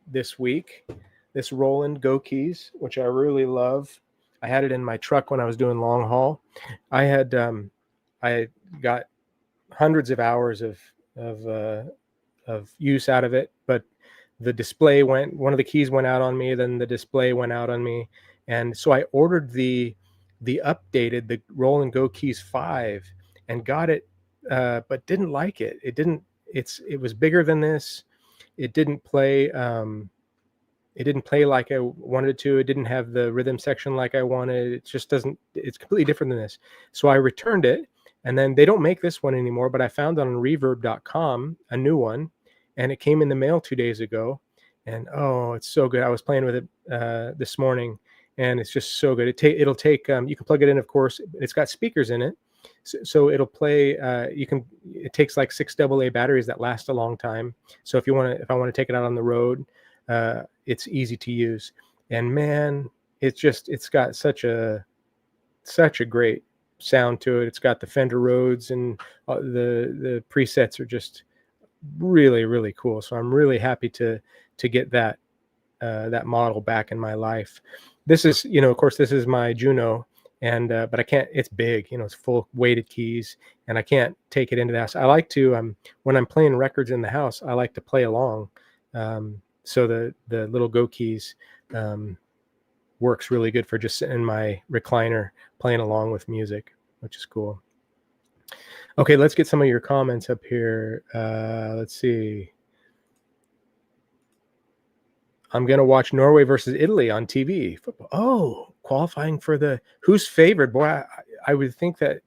this week. This Roland Go Keys, which I really love. I had it in my truck when I was doing long haul. I got hundreds of hours of use out of it, but the display one of the keys went out on me, then the display went out on me, and so I ordered the updated Roland Go Keys 5 and got it, but didn't like it. It was bigger than this. It didn't play like I wanted it to. It didn't have the rhythm section like I wanted. It just doesn't. It's completely different than this. So I returned it, and then they don't make this one anymore, but I found on reverb.com a new one, and it came in the mail 2 days ago, and oh, it's so good. I was playing with it this morning, and it's just so good. It'll take you can plug it in, of course. It's got speakers in it, so it'll play. It takes like 6 AA batteries that last a long time. So if I want to take it out on the road, it's easy to use, and man, it's got such a great sound to it. It's got the Fender Rhodes, and the presets are just really, really cool. So I'm really happy to get that model back in my life. This is, of course, this is my Juno, and but I can't. It's big, it's full weighted keys, and I can't take it into the house. I like to when I'm playing records in the house, I like to play along. So the little Go Keys works really good for just sitting in my recliner playing along with music, which is cool. Okay, let's get some of your comments up here. Let's see. I'm going to watch Norway versus Italy on TV. Football. Oh, qualifying for who's favored? Boy, I would think that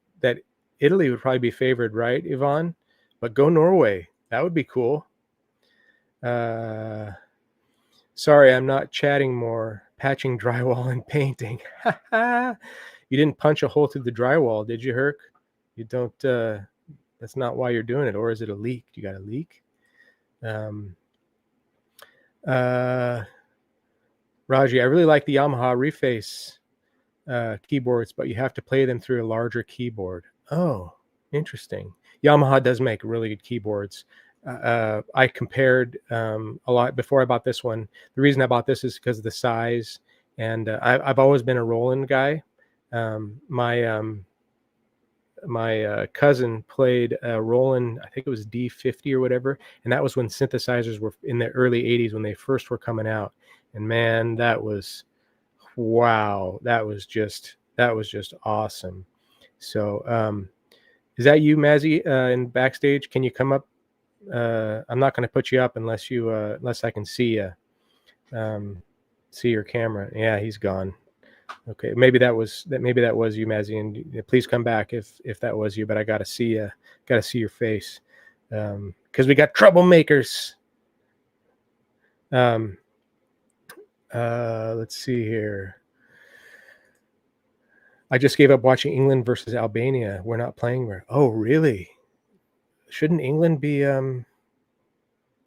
Italy would probably be favored, right, Yvonne? But go Norway. That would be cool. Sorry, I'm not chatting more. Patching drywall and painting. You didn't punch a hole through the drywall, did you, Herc? You don't. That's not why you're doing it. Or is it a leak? You got a leak? Raji, I really like the Yamaha Reface keyboards, but you have to play them through a larger keyboard. Oh, interesting. Yamaha does make really good keyboards. I compared a lot before I bought this one. The reason I bought this is because of the size, and I've always been a Roland guy. My cousin played a Roland, I think it was D50 or whatever, and that was when synthesizers were in the early 80s when they first were coming out. And man, that was wow, that was just awesome. So is that you, Mazzy, in backstage? Can you come up? I'm not going to put you up unless I can see you, see your camera. Yeah, he's gone. Okay, maybe that was you, Mazzy, and please come back if that was you. But I gotta see your face, because we got troublemakers. Let's see here. I just gave up watching England versus Albania. We're not playing there. Oh, really? Shouldn't England be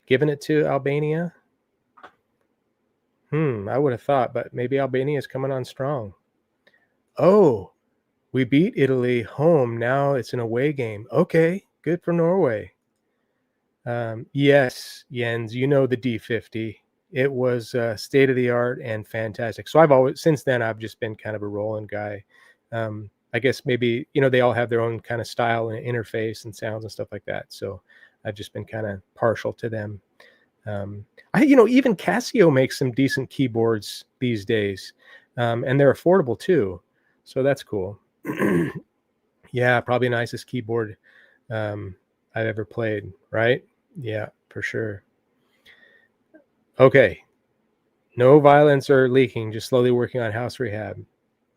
giving it to Albania? I would have thought, but maybe Albania is coming on strong. Oh, we beat Italy home. Now it's an away game. Okay, good for Norway. Yes, Jens, you know the D50. It was state of the art and fantastic. So since then, I've just been kind of a Roland guy. I guess maybe, they all have their own kind of style and interface and sounds and stuff like that. So I've just been kind of partial to them. Even Casio makes some decent keyboards these days, and they're affordable too. So that's cool. Yeah, probably the nicest keyboard I've ever played, right? Yeah, for sure. Okay. No violence or leaking, just slowly working on house rehab.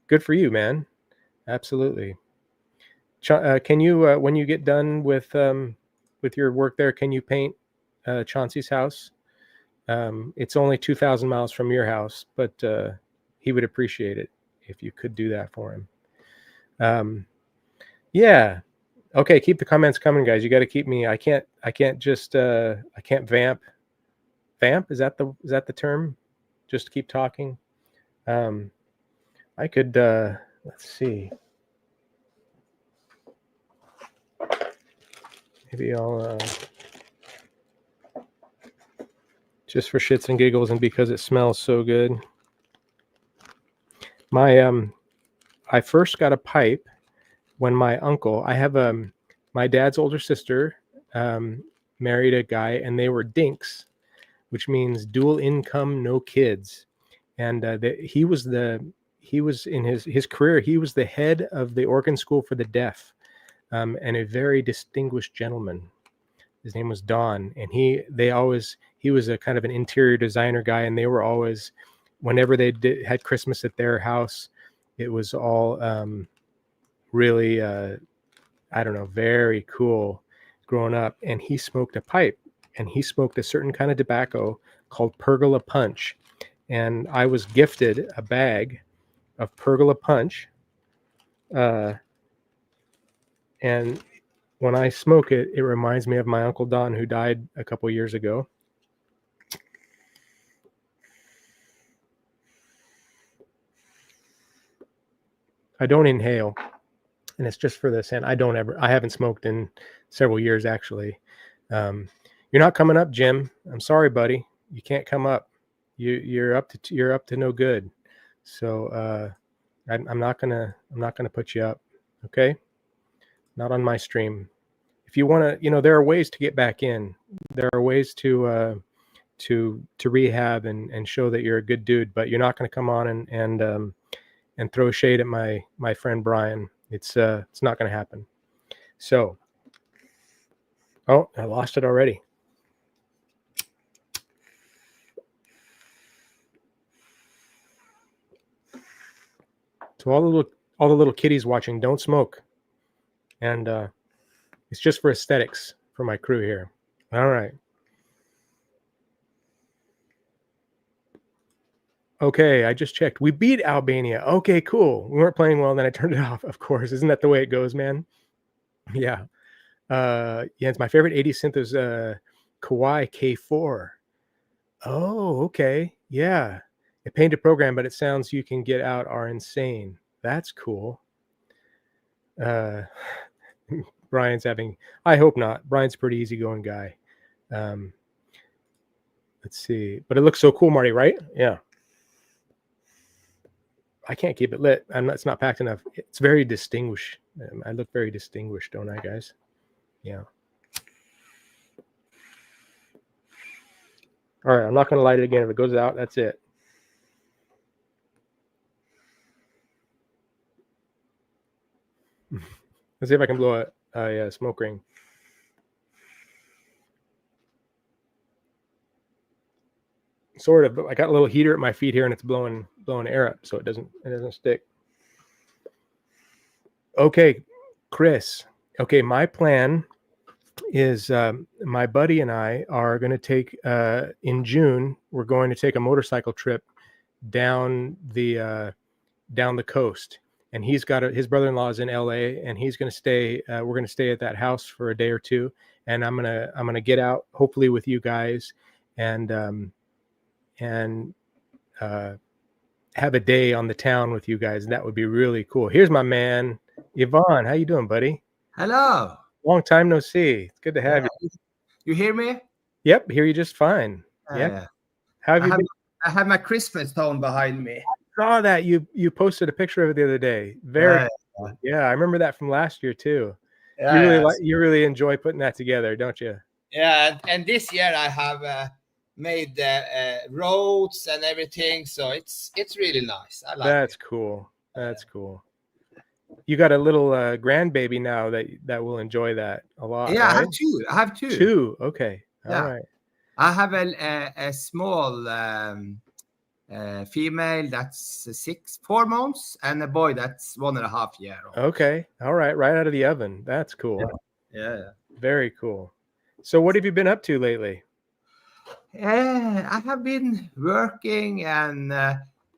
Good for you, man. Absolutely. Can you, when you get done with your work there, can you paint Chauncey's house? It's only 2,000 miles from your house, but he would appreciate it if you could do that for him. Yeah. Okay, keep the comments coming, guys. You got to keep me. I can't just I can't vamp. Vamp, is that the term? Just keep talking. I could let's see. Maybe I'll just for shits and giggles and because it smells so good. I first got a pipe when my uncle, I have my dad's older sister married a guy, and they were dinks, which means dual income, no kids. And he was in his career, he was the head of the organ school for the deaf, and a very distinguished gentleman. His name was Don, and he was a kind of an interior designer guy, and they were always, whenever they had Christmas at their house, it was all really I don't know, very cool growing up. And he smoked a pipe, and he smoked a certain kind of tobacco called Pergola Punch, and I was gifted a bag of Pergola Punch, and when I smoke it, it reminds me of my Uncle Don, who died a couple years ago. I don't inhale, and it's just for this. And I haven't smoked in several years, actually. You're not coming up, Jim. I'm sorry, buddy. You can't come up. You're up to no good. So I'm not gonna put you up. Okay, not on my stream. If you want to, there are ways to get back in. There are ways to rehab and show that you're a good dude, but you're not going to come on and throw shade at my friend Brian. It's not going to happen. So, oh, I lost it already. So all the little kiddies watching, don't smoke, and it's just for aesthetics for my crew here. All right. Okay, I just checked. We beat Albania. Okay, cool. We weren't playing well, and then I turned it off. Of course, isn't that the way it goes, man? Yeah. It's my favorite 80s synth is Kawai K4. Oh, okay. Yeah. A painted program, but it sounds you can get out are insane. That's cool. Brian's I hope not. Brian's a pretty easygoing guy. Let's see. But it looks so cool, Marty, right? Yeah. I can't keep it lit. It's not packed enough. It's very distinguished. I look very distinguished, don't I, guys? Yeah. All right. I'm not going to light it again. If it goes out, that's it. Let's see if I can blow a smoke ring. Sort of, but I got a little heater at my feet here, and it's blowing air up, so it doesn't stick. Okay, Chris. Okay, my plan is my buddy and I are going to take in June. We're going to take a motorcycle trip down the coast, and he's got his brother-in-law is in LA, and he's going to stay. We're going to stay at that house for a day or two, and I'm gonna get out hopefully with you guys, and have a day on the town with you guys, and that would be really cool. Here's my man, Yvonne. How you doing, buddy? Hello. Long time no see. It's good to have you. You hear me? Yep, hear you just fine. Yeah. How have you been? I have my Christmas phone behind me. I saw that you posted a picture of it the other day. Very cool. Yeah, I remember that from last year too. Yeah, you really enjoy putting that together, don't you? Yeah, and this year I have made roads and everything, so it's really nice. I like That's cool. That's cool. You got a little grandbaby now that will enjoy that a lot. Yeah, right? I have two. Two. Okay. Yeah. All right. I have a small female that's 4 months, and a boy that's 1.5 years old. Okay. All right. Right out of the oven. That's cool. Yeah. Very cool. So what have you been up to lately? I have been working, and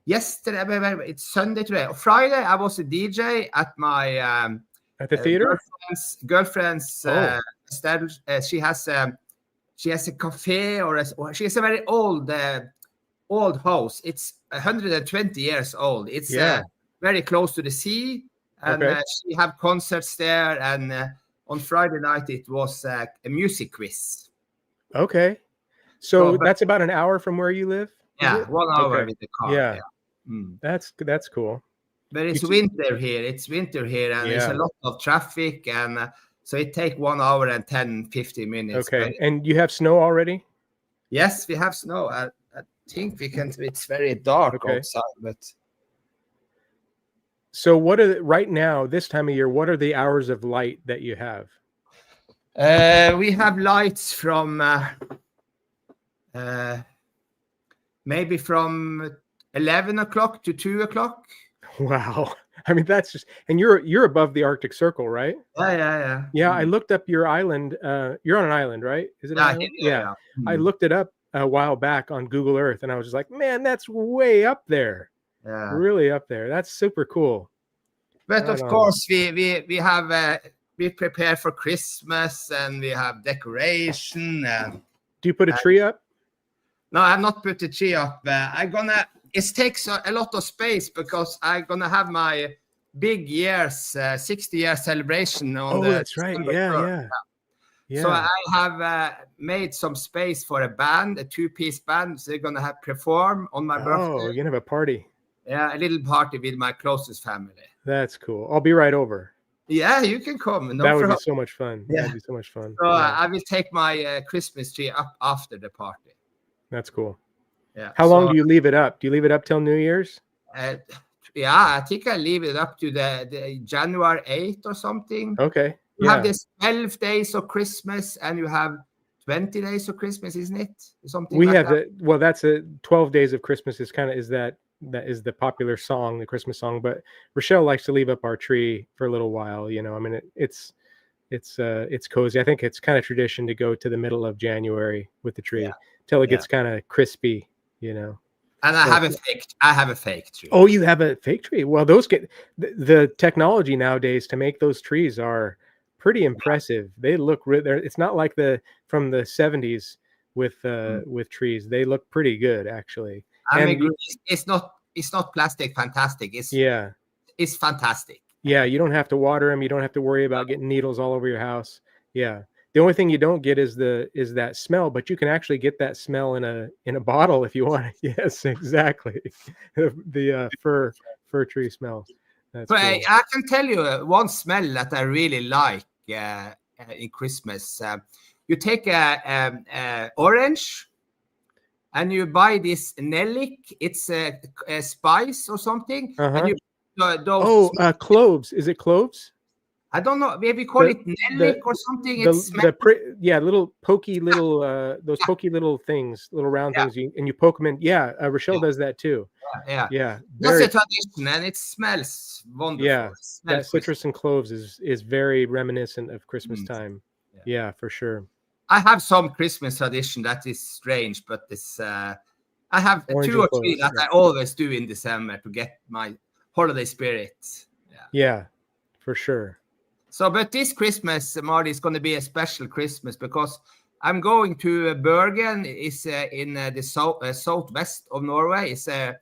yesterday, it's Sunday today. Friday, I was a DJ at my at the theater. Girlfriend's established. She has a cafe, or she has a very old house. It's 120 years old. It's very close to the sea, and she have concerts there. And on Friday night, it was a music quiz. Okay. So that's about an hour from where you live? Yeah, 1 hour with the car. Yeah. That's cool. But it's winter here. It's winter here, and there's a lot of traffic, and so it takes 1 hour and 10-15 minutes. Okay. And you have snow already? Yes, we have snow. I think we can. It's very dark outside, but. So right now, this time of year, what are the hours of light that you have? We have lights from maybe from 11 o'clock to 2 o'clock. Wow. I mean, that's just, and you're above the Arctic Circle, right? Yeah. Yeah, I looked up your island. You're on an island, right? Is it an island? Yeah. I looked it up a while back on Google Earth, and I was just like, man, that's way up there. Yeah. Really up there. That's super cool. But of course, we have we prepare for Christmas, and we have decoration. And do you put a tree up? No, I'm not put the tree up. It takes a lot of space, because I'm gonna have my big 60-year celebration on that's right. Yeah. So I have made some space for a band, a 2-piece band. So they're gonna perform on my birthday. Oh, you're gonna have a party. Yeah, a little party with my closest family. That's cool. I'll be right over. Yeah, you can come. That would be so much fun. Yeah. That'd be so much fun. So I will take my Christmas tree up after the party. That's cool. Yeah. How long do you leave it up? Do you leave it up till New Year's? I think I leave it up to the January 8th or something. Okay. You have this 12 days of Christmas, and you have 20 days of Christmas, isn't it? Something we like have that. Well, that's 12 days of Christmas that is the popular song, the Christmas song. But Rochelle likes to leave up our tree for a little while. You know, I mean, it's cozy. I think it's kind of tradition to go to the middle of January with the tree till it gets kind of crispy. You know. And I have a fake tree. Oh, you have a fake tree? Well, those the technology nowadays to make those trees are pretty impressive. They look it's not like from the 70s with trees. They look pretty good, actually. It's not plastic fantastic. It's fantastic. Yeah, you don't have to water them. You don't have to worry about getting needles all over your house. Yeah. The only thing you don't get is that smell, but you can actually get that smell in a bottle if you want. Yes, exactly. The fir tree smell. That's But cool. I can tell you one smell that I really like in Christmas. You take a orange and you buy this nellik. It's a spice or something, and you those. Cloves. Is it cloves? I don't know. Maybe call it nellik or something. It's little pokey little those pokey little things, little round things, and you poke them in. Yeah, Rochelle does that too. Yeah. That's a tradition, and it smells wonderful. Yeah, that citrus and cloves is very reminiscent of Christmas time. Yeah, for sure. I have some Christmas tradition that is strange, but it's I have Orange 2 or 3 cloves, that I always do in December to get my holiday spirit. Yeah, for sure. So, but this Christmas, Marty, is going to be a special Christmas because I'm going to Bergen. It's in the southwest of Norway. It's a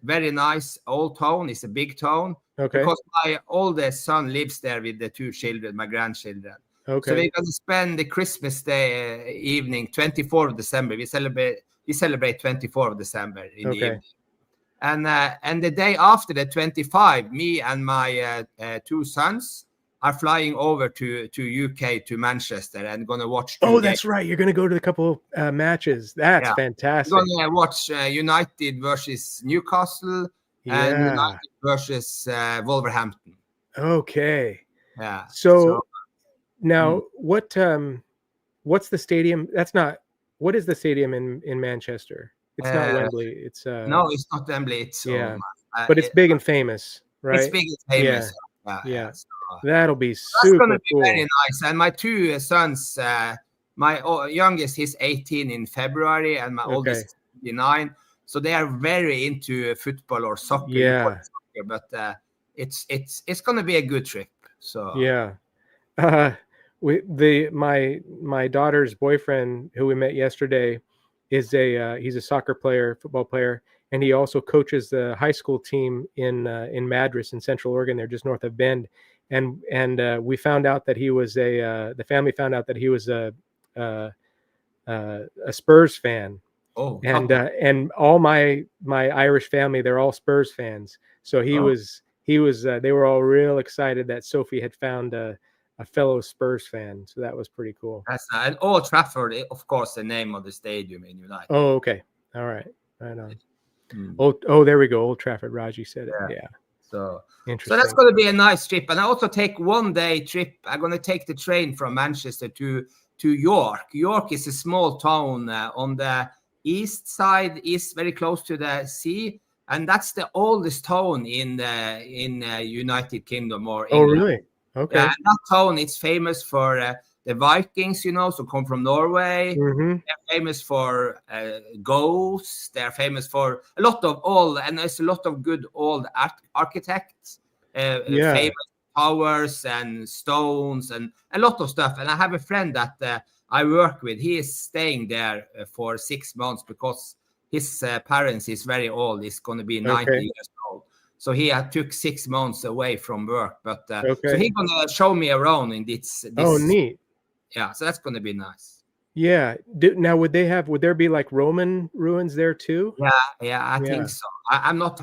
very nice old town. It's a big town. Okay. Because my oldest son lives there with the 2 children, my grandchildren. Okay. So we're going to spend the Christmas Day evening, 24th of December. We celebrate 24th of December in the evening. And the day after the 25, me and my 2 sons are flying over to UK, to Manchester, and going to watch. That's right. You're going to go to a couple matches. That's fantastic. We're going to watch United versus Newcastle and United versus Wolverhampton. Okay. Yeah. So now, what's the stadium? What is the stadium in Manchester? It's not Wembley. It's no, it's not Wembley. It's but it's big and famous, right? It's big and famous. Yeah. So, that'll be super that's gonna be cool. Very nice. And my 2 sons, my youngest, he's 18 in February, and my oldest is 29. So they are very into football or soccer. Yeah. But it's gonna be a good trip. So my daughter's boyfriend, who we met yesterday, is he's a soccer player, football player, and he also coaches the high school team in Madras in Central Oregon. They're just north of Bend, and we found out that he was the family found out that he was a Spurs fan. Oh, and all my Irish family, they're all Spurs fans. So he was they were all real excited that Sophie had found a fellow Spurs fan. So that was pretty cool. That's nice. And Old Trafford, of course, the name of the stadium in United. Oh, okay. All right. Right on. There we go. Old Trafford. Raji said it. Yeah. So interesting. So that's going to be a nice trip. And I also take 1-day trip. I'm going to take the train from Manchester to York. York is a small town on the east side, very close to the sea. And that's the oldest town in United Kingdom or England. Oh, really? Okay. And that town is famous for the Vikings, so come from Norway. Mm-hmm. They're famous for ghosts. They're famous for a lot of and there's a lot of good old architects, famous towers and stones and a lot of stuff. And I have a friend that I work with. He is staying there for 6 months because his parents is very old. He's going to be 90 years old. So he took 6 months away from work, but so he's gonna show me around in this. Oh, neat! Yeah, so that's gonna be nice. Yeah. Now, would there be like Roman ruins there too? Yeah, I think so. I'm not,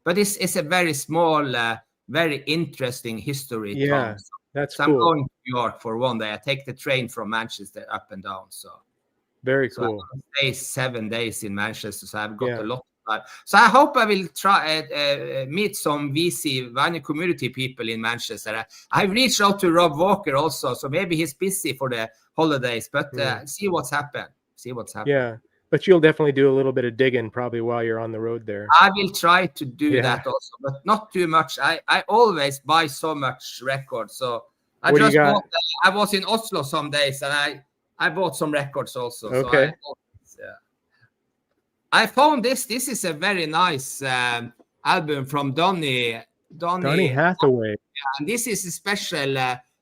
but it's a very small, very interesting history. Yeah, so that's cool. I'm going to New York for 1 day. I take the train from Manchester up and down. So very cool. I stay 7 days in Manchester, so I've got a lot. So I hope I will try meet some VC Vanya community people in Manchester. I've reached out to Rob Walker also, so maybe he's busy for the holidays. But see what's happened. Yeah, but you'll definitely do a little bit of digging probably while you're on the road there. I will try to do that also, but not too much. I always buy so much records. So I was in Oslo some days, and I bought some records also. Okay. So I found this. This is a very nice album from Donny Hathaway. And this is a special,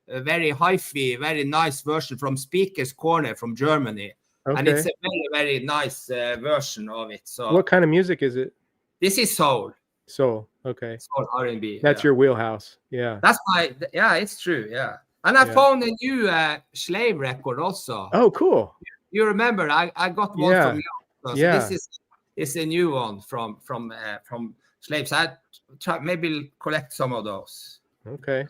very hi-fi, very nice version from Speaker's Corner from Germany. Okay. And it's a very, very nice version of it. So what kind of music is it? This is soul. Soul. Okay. Soul R&B. That's your wheelhouse. Yeah. That's it's true. Yeah. And I Yeah. found a new Slave record also. Oh, cool. You remember I got one Yeah. from you. So Yeah. this is a new one from Slaves. I try maybe collect some of those. Okay.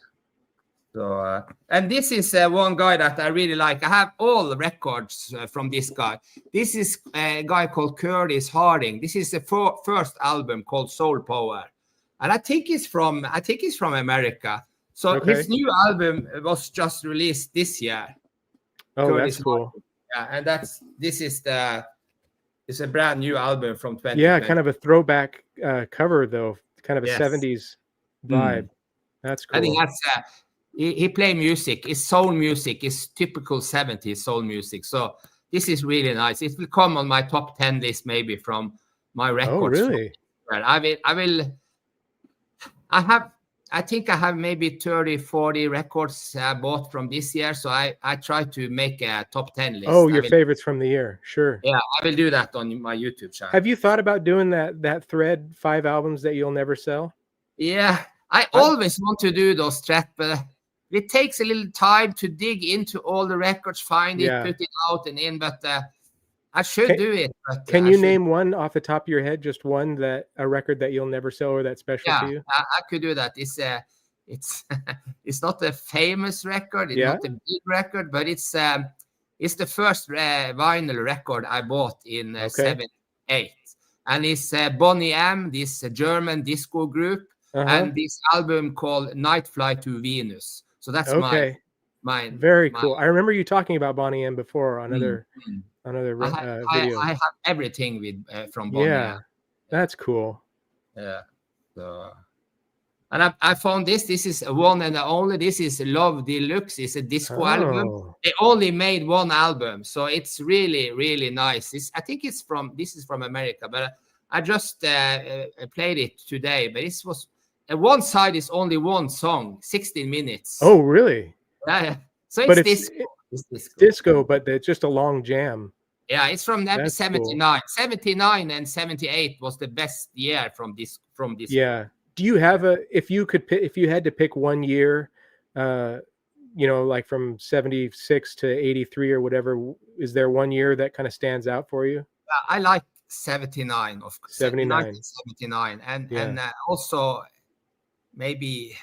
So and this is one guy that I really like. I have all the records from this guy. This is a guy called Curtis Harding. This is the first album called Soul Power, and I think he's from America. So Okay. his new album was just released this year. Oh, Curtis that's cool. Harding. Yeah, and it's a brand new album from 2020. Yeah, kind of a throwback cover though, kind of a Yes. 70s vibe. That's cool. I think that's he play music. It's soul music. It's typical 70s soul music. So this is really nice. It will come on my top 10 list maybe from my records. Oh, really? I think I have maybe 30, 40 records bought from this year. So I try to make a top 10 list. Oh, your favorites from the year. Sure. Yeah, I will do that on my YouTube channel. Have you thought about doing that thread, 5 albums that you'll never sell? Yeah, I always want to do those threads, but it takes a little time to dig into all the records, find it, put it out and in. But I should do it. But, can you name one off the top of your head? Just one a record that you'll never sell or that's special to you? I could do that. It's it's not a famous record. It's not a big record, but it's the first vinyl record I bought in 78, and it's Boney M, this German disco group, and this album called Night Flight to Venus. So that's mine. Very cool. I remember you talking about Boney M before on other videos. I have everything with from Boney M. That's cool. Yeah. So, and I found this. This is one and only. This is Love Deluxe. It's a disco album. They only made one album, so it's really, really nice. I think this is from America, but I just played it today. But this was one side is only one song, 16 minutes. Oh, really? Yeah. So it's disco. It's disco, but it's just a long jam. Yeah, it's from 79. Cool. 79 and 78 was the best year from this. Yeah. Do you have if you had to pick one year, like from 76 to 83 or whatever, is there one year that kind of stands out for you? I like 79 of 79. 79 and also maybe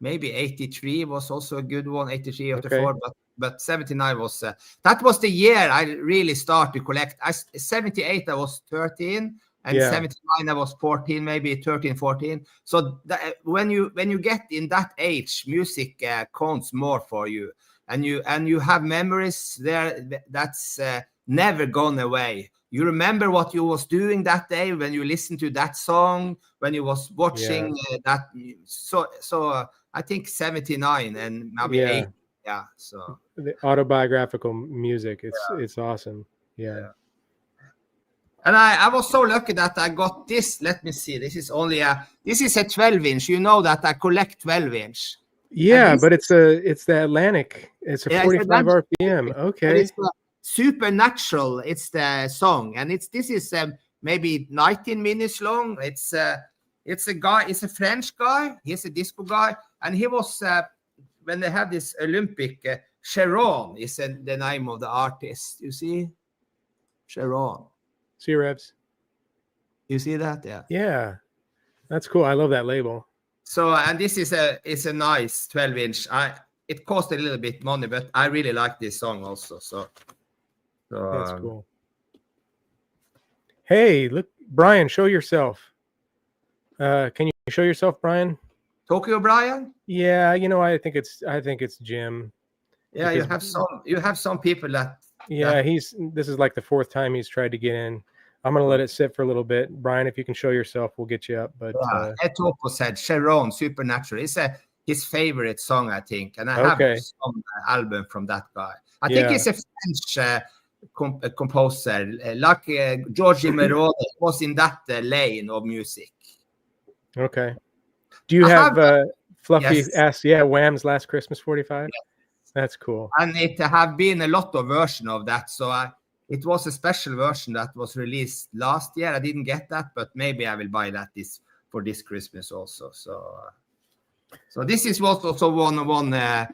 83 was also a good one. 83, 84, but 79 was that was the year I really started to collect. 78 I was 13 and 79 I was 14, maybe 13, 14. So when you get in that age, music counts more for you, and you have memories there that's never gone away. You remember what you was doing that day when you listened to that song, when you was watching that. So I think 79 and maybe 8. Yeah. So the autobiographical music, it's awesome. Yeah. And I was so lucky that I got this. Let me see. This is a 12-inch. You know that I collect 12-inch. Yeah, but it's the Atlantic. It's a 45 RPM. Okay. It's Supernatural. It's the song, and this is maybe 19 minutes long. It's a guy. It's a French guy. He's a disco guy, and he was when they have this Olympic. Sharon is the name of the artist. You see, Sharon. See Revs. You see that? Yeah. Yeah, that's cool. I love that label. So, and this is a nice 12-inch. It cost a little bit money, but I really like this song also. So that's cool. Hey, look, Brian, show yourself. Can you show yourself, Brian? Tokyo Brian? Yeah, I think it's Jim. Yeah, you have some people that. Yeah, this is like the 4th time he's tried to get in. I'm gonna let it sit for a little bit. Brian, if you can show yourself, we'll get you up. But Ed Topo said Sharon, Supernatural. It's his favorite song, I think, and I have some album from that guy. I think he's a French composer, like Giorgio Moroder was in that lane of music. Okay. Do you have Fluffy asks, Wham's Last Christmas 45? Yes. That's cool. And it have been a lot of version of that. So it was a special version that was released last year. I didn't get that, but maybe I will buy that for this Christmas also. So this is also one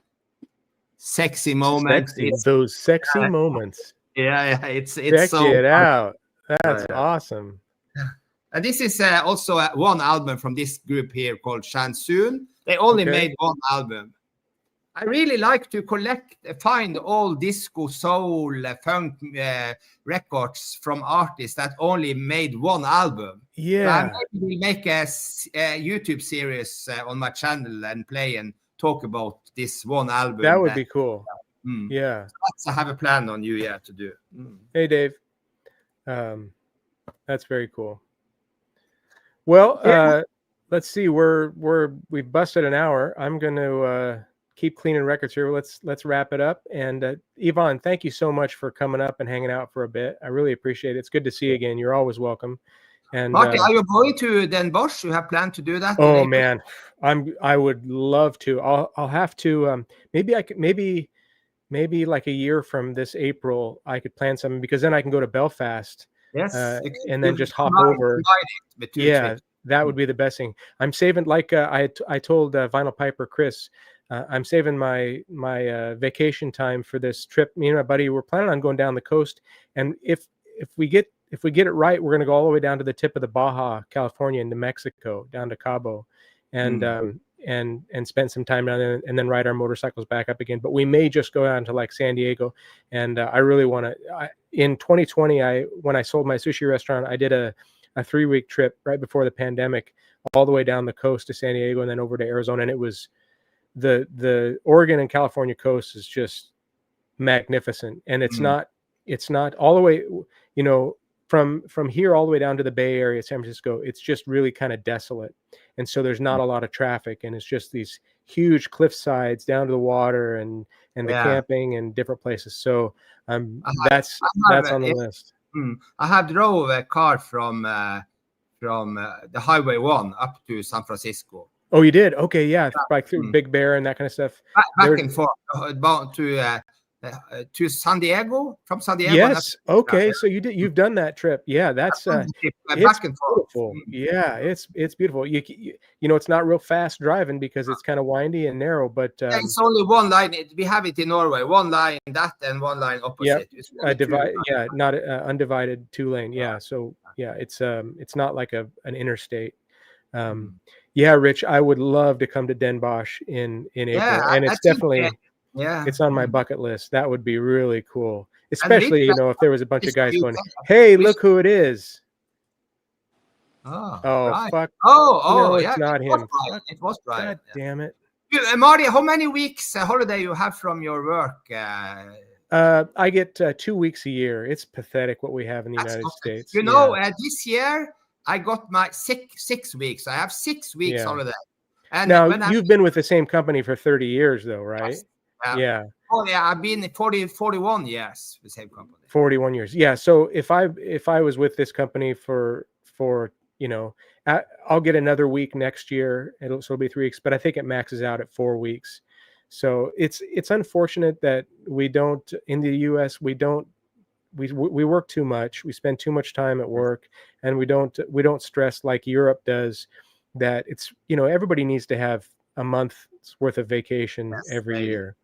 sexy moments. Sexy, those sexy moments. Yeah, it's Check so it out. That's yeah. awesome. And this is also one album from this group here called Shansoon. They only made one album. I really like to find all disco, soul, funk records from artists that only made one album. Yeah. So maybe we'll make a YouTube series on my channel and play and talk about this one album. That would be cool. Yeah. So I have a plan on you, to do. Hey, Dave. That's very cool. Well, let's see. We've busted an hour. I'm going to keep cleaning records here. Let's wrap it up. And Yvonne, thank you so much for coming up and hanging out for a bit. I really appreciate it. It's good to see you again. You're always welcome. And Marty, are you going to Den Bosch? You have planned to do that? Oh man, I would love to. I'll have to. Maybe like a year from this April, I could plan something, because then I can go to Belfast. Yes, and then just hop over. Yeah, that would be the best thing. I'm saving, like I told Vinyl Piper Chris, I'm saving my vacation time for this trip. Me and my buddy, we're planning on going down the coast, and if we get it right, we're going to go all the way down to the tip of the Baja California into Mexico, down to Cabo, and spend some time down there, and then ride our motorcycles back up again. But we may just go down to like San Diego. And I really want to. In 2020, when I sold my sushi restaurant, I did a 3-week trip right before the pandemic, all the way down the coast to San Diego and then over to Arizona. And it was the Oregon and California coast is just magnificent. And it's not all the way, from here all the way down to the Bay Area, San Francisco. It's just really kind of desolate. And so there's not a lot of traffic, and it's just these huge cliff sides down to the water and the camping and different places. So that's on the list. I have drove a car from the Highway 1 up to San Francisco. Oh, you did? Okay, yeah, like through Big Bear and that kind of stuff. Back and forth to San Diego, from San Diego. Yes. Okay. So you've done that trip. Yeah, that's back and beautiful. forth. Yeah, it's beautiful. You it's not real fast driving because it's kind of windy and narrow, but it's only one line. We have it in Norway, one line that and one line opposite. Yeah, not undivided 2-lane. Yeah. So yeah, it's not like an interstate. Yeah, Rich, I would love to come to Den Bosch in April, and it's definitely. Yeah, it's on my bucket list. That would be really cool, especially if there was a bunch of guys going, "Hey, look who it is!" Oh, right. Fuck! No, it's not him. It was Brian. God damn it, Marty! How many weeks holiday you have from your work? I get 2 weeks a year. It's pathetic what we have in the United States. This year I got my 6 weeks. I have 6 weeks holiday. And now you've been with the same company for 30 years, though, right? Yes. Yeah. Oh yeah, I've been 41 years with the same company. 41 years. Yeah. So if I was with this company for I'll get another week next year. It'll be 3 weeks, but I think it maxes out at 4 weeks. So it's unfortunate that we don't, in the US, we work too much. We spend too much time at work, and we don't stress like Europe does, that it's, everybody needs to have a month's worth of vacation every year.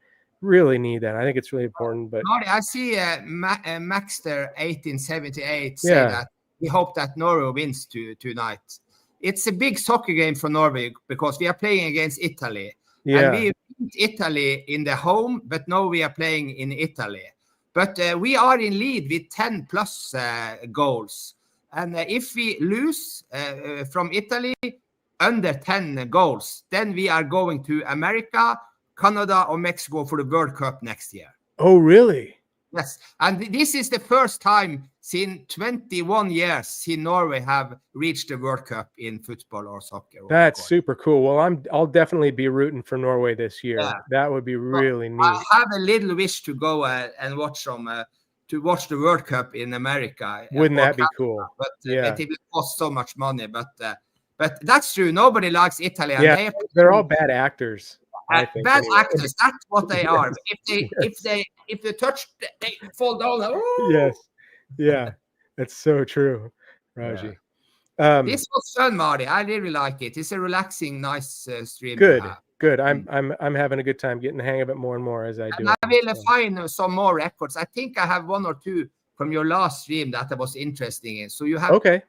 Really need that. I think it's really important. But Marty, I see Maxter 1878 say that we hope that Norway wins tonight. It's a big soccer game for Norway because we are playing against Italy. And we beat Italy in the home, but now we are playing in Italy. But we are in lead with 10 plus goals. And if we lose from Italy under 10 goals, then we are going to America, Canada, or Mexico for the World Cup next year. Oh, really? Yes. And this is the first time since 21 years since Norway have reached the World Cup in football or soccer. That's super cool. Well, I'll definitely be rooting for Norway this year. Yeah. That would be really neat. I have a little wish to go and watch watch the World Cup in America. Wouldn't that be cool? But it will cost so much money. But that's true. Nobody likes Italy. And they're all bad actors. Bad actors. That's what they are. If they touch, they fall down. Oh! Yes. Yeah. That's so true, Raji. This was fun, Marty. I really like it. It's a relaxing, nice stream. Good. Good. I'm having a good time getting the hang of it more and more as I do. And I will find some more records. I think I have 1 or 2 from your last stream that I was interesting in. So you have 2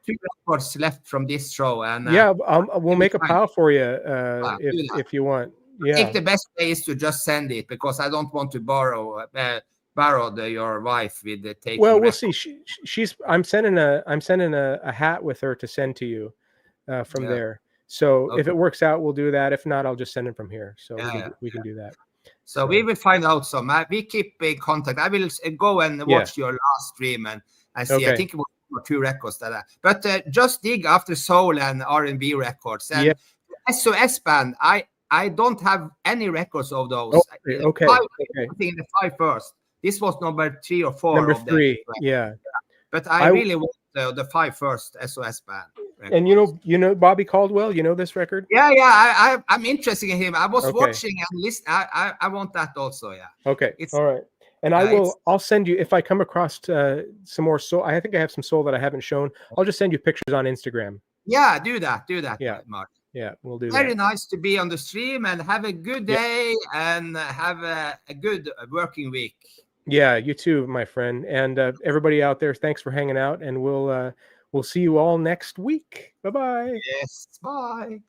records left from this show. And yeah, we'll make a pile for you if you want. Yeah. I think the best way is to just send it, because I don't want to borrow your wife with the taking. Well, we'll see. I'm sending a hat with her to send to you from there. So if it works out, we'll do that. If not, I'll just send it from here. So we can do that. So we will find out some. We keep in contact. I will go and watch your last stream and see. Okay. I think it was 2 records but just dig after soul and R&B records. And SOS Band, I don't have any records of those. Okay. I think the 5 first. This was number 3 or 4. Number 3. Yeah. But I really want the 5 first SOS Band. And you know Bobby Caldwell. You know this record? Yeah. I'm interested in him. I was watching and listening. I want that also. Yeah. Okay. All right. And I'll send you, if I come across some more soul. I think I have some soul that I haven't shown. I'll just send you pictures on Instagram. Yeah, do that. Yeah, Mark. Yeah, we'll do Very nice to be on the stream, and have a good day and have a good working week. Yeah, you too, my friend. And everybody out there, thanks for hanging out, and we'll see you all next week. Bye-bye. Yes, bye.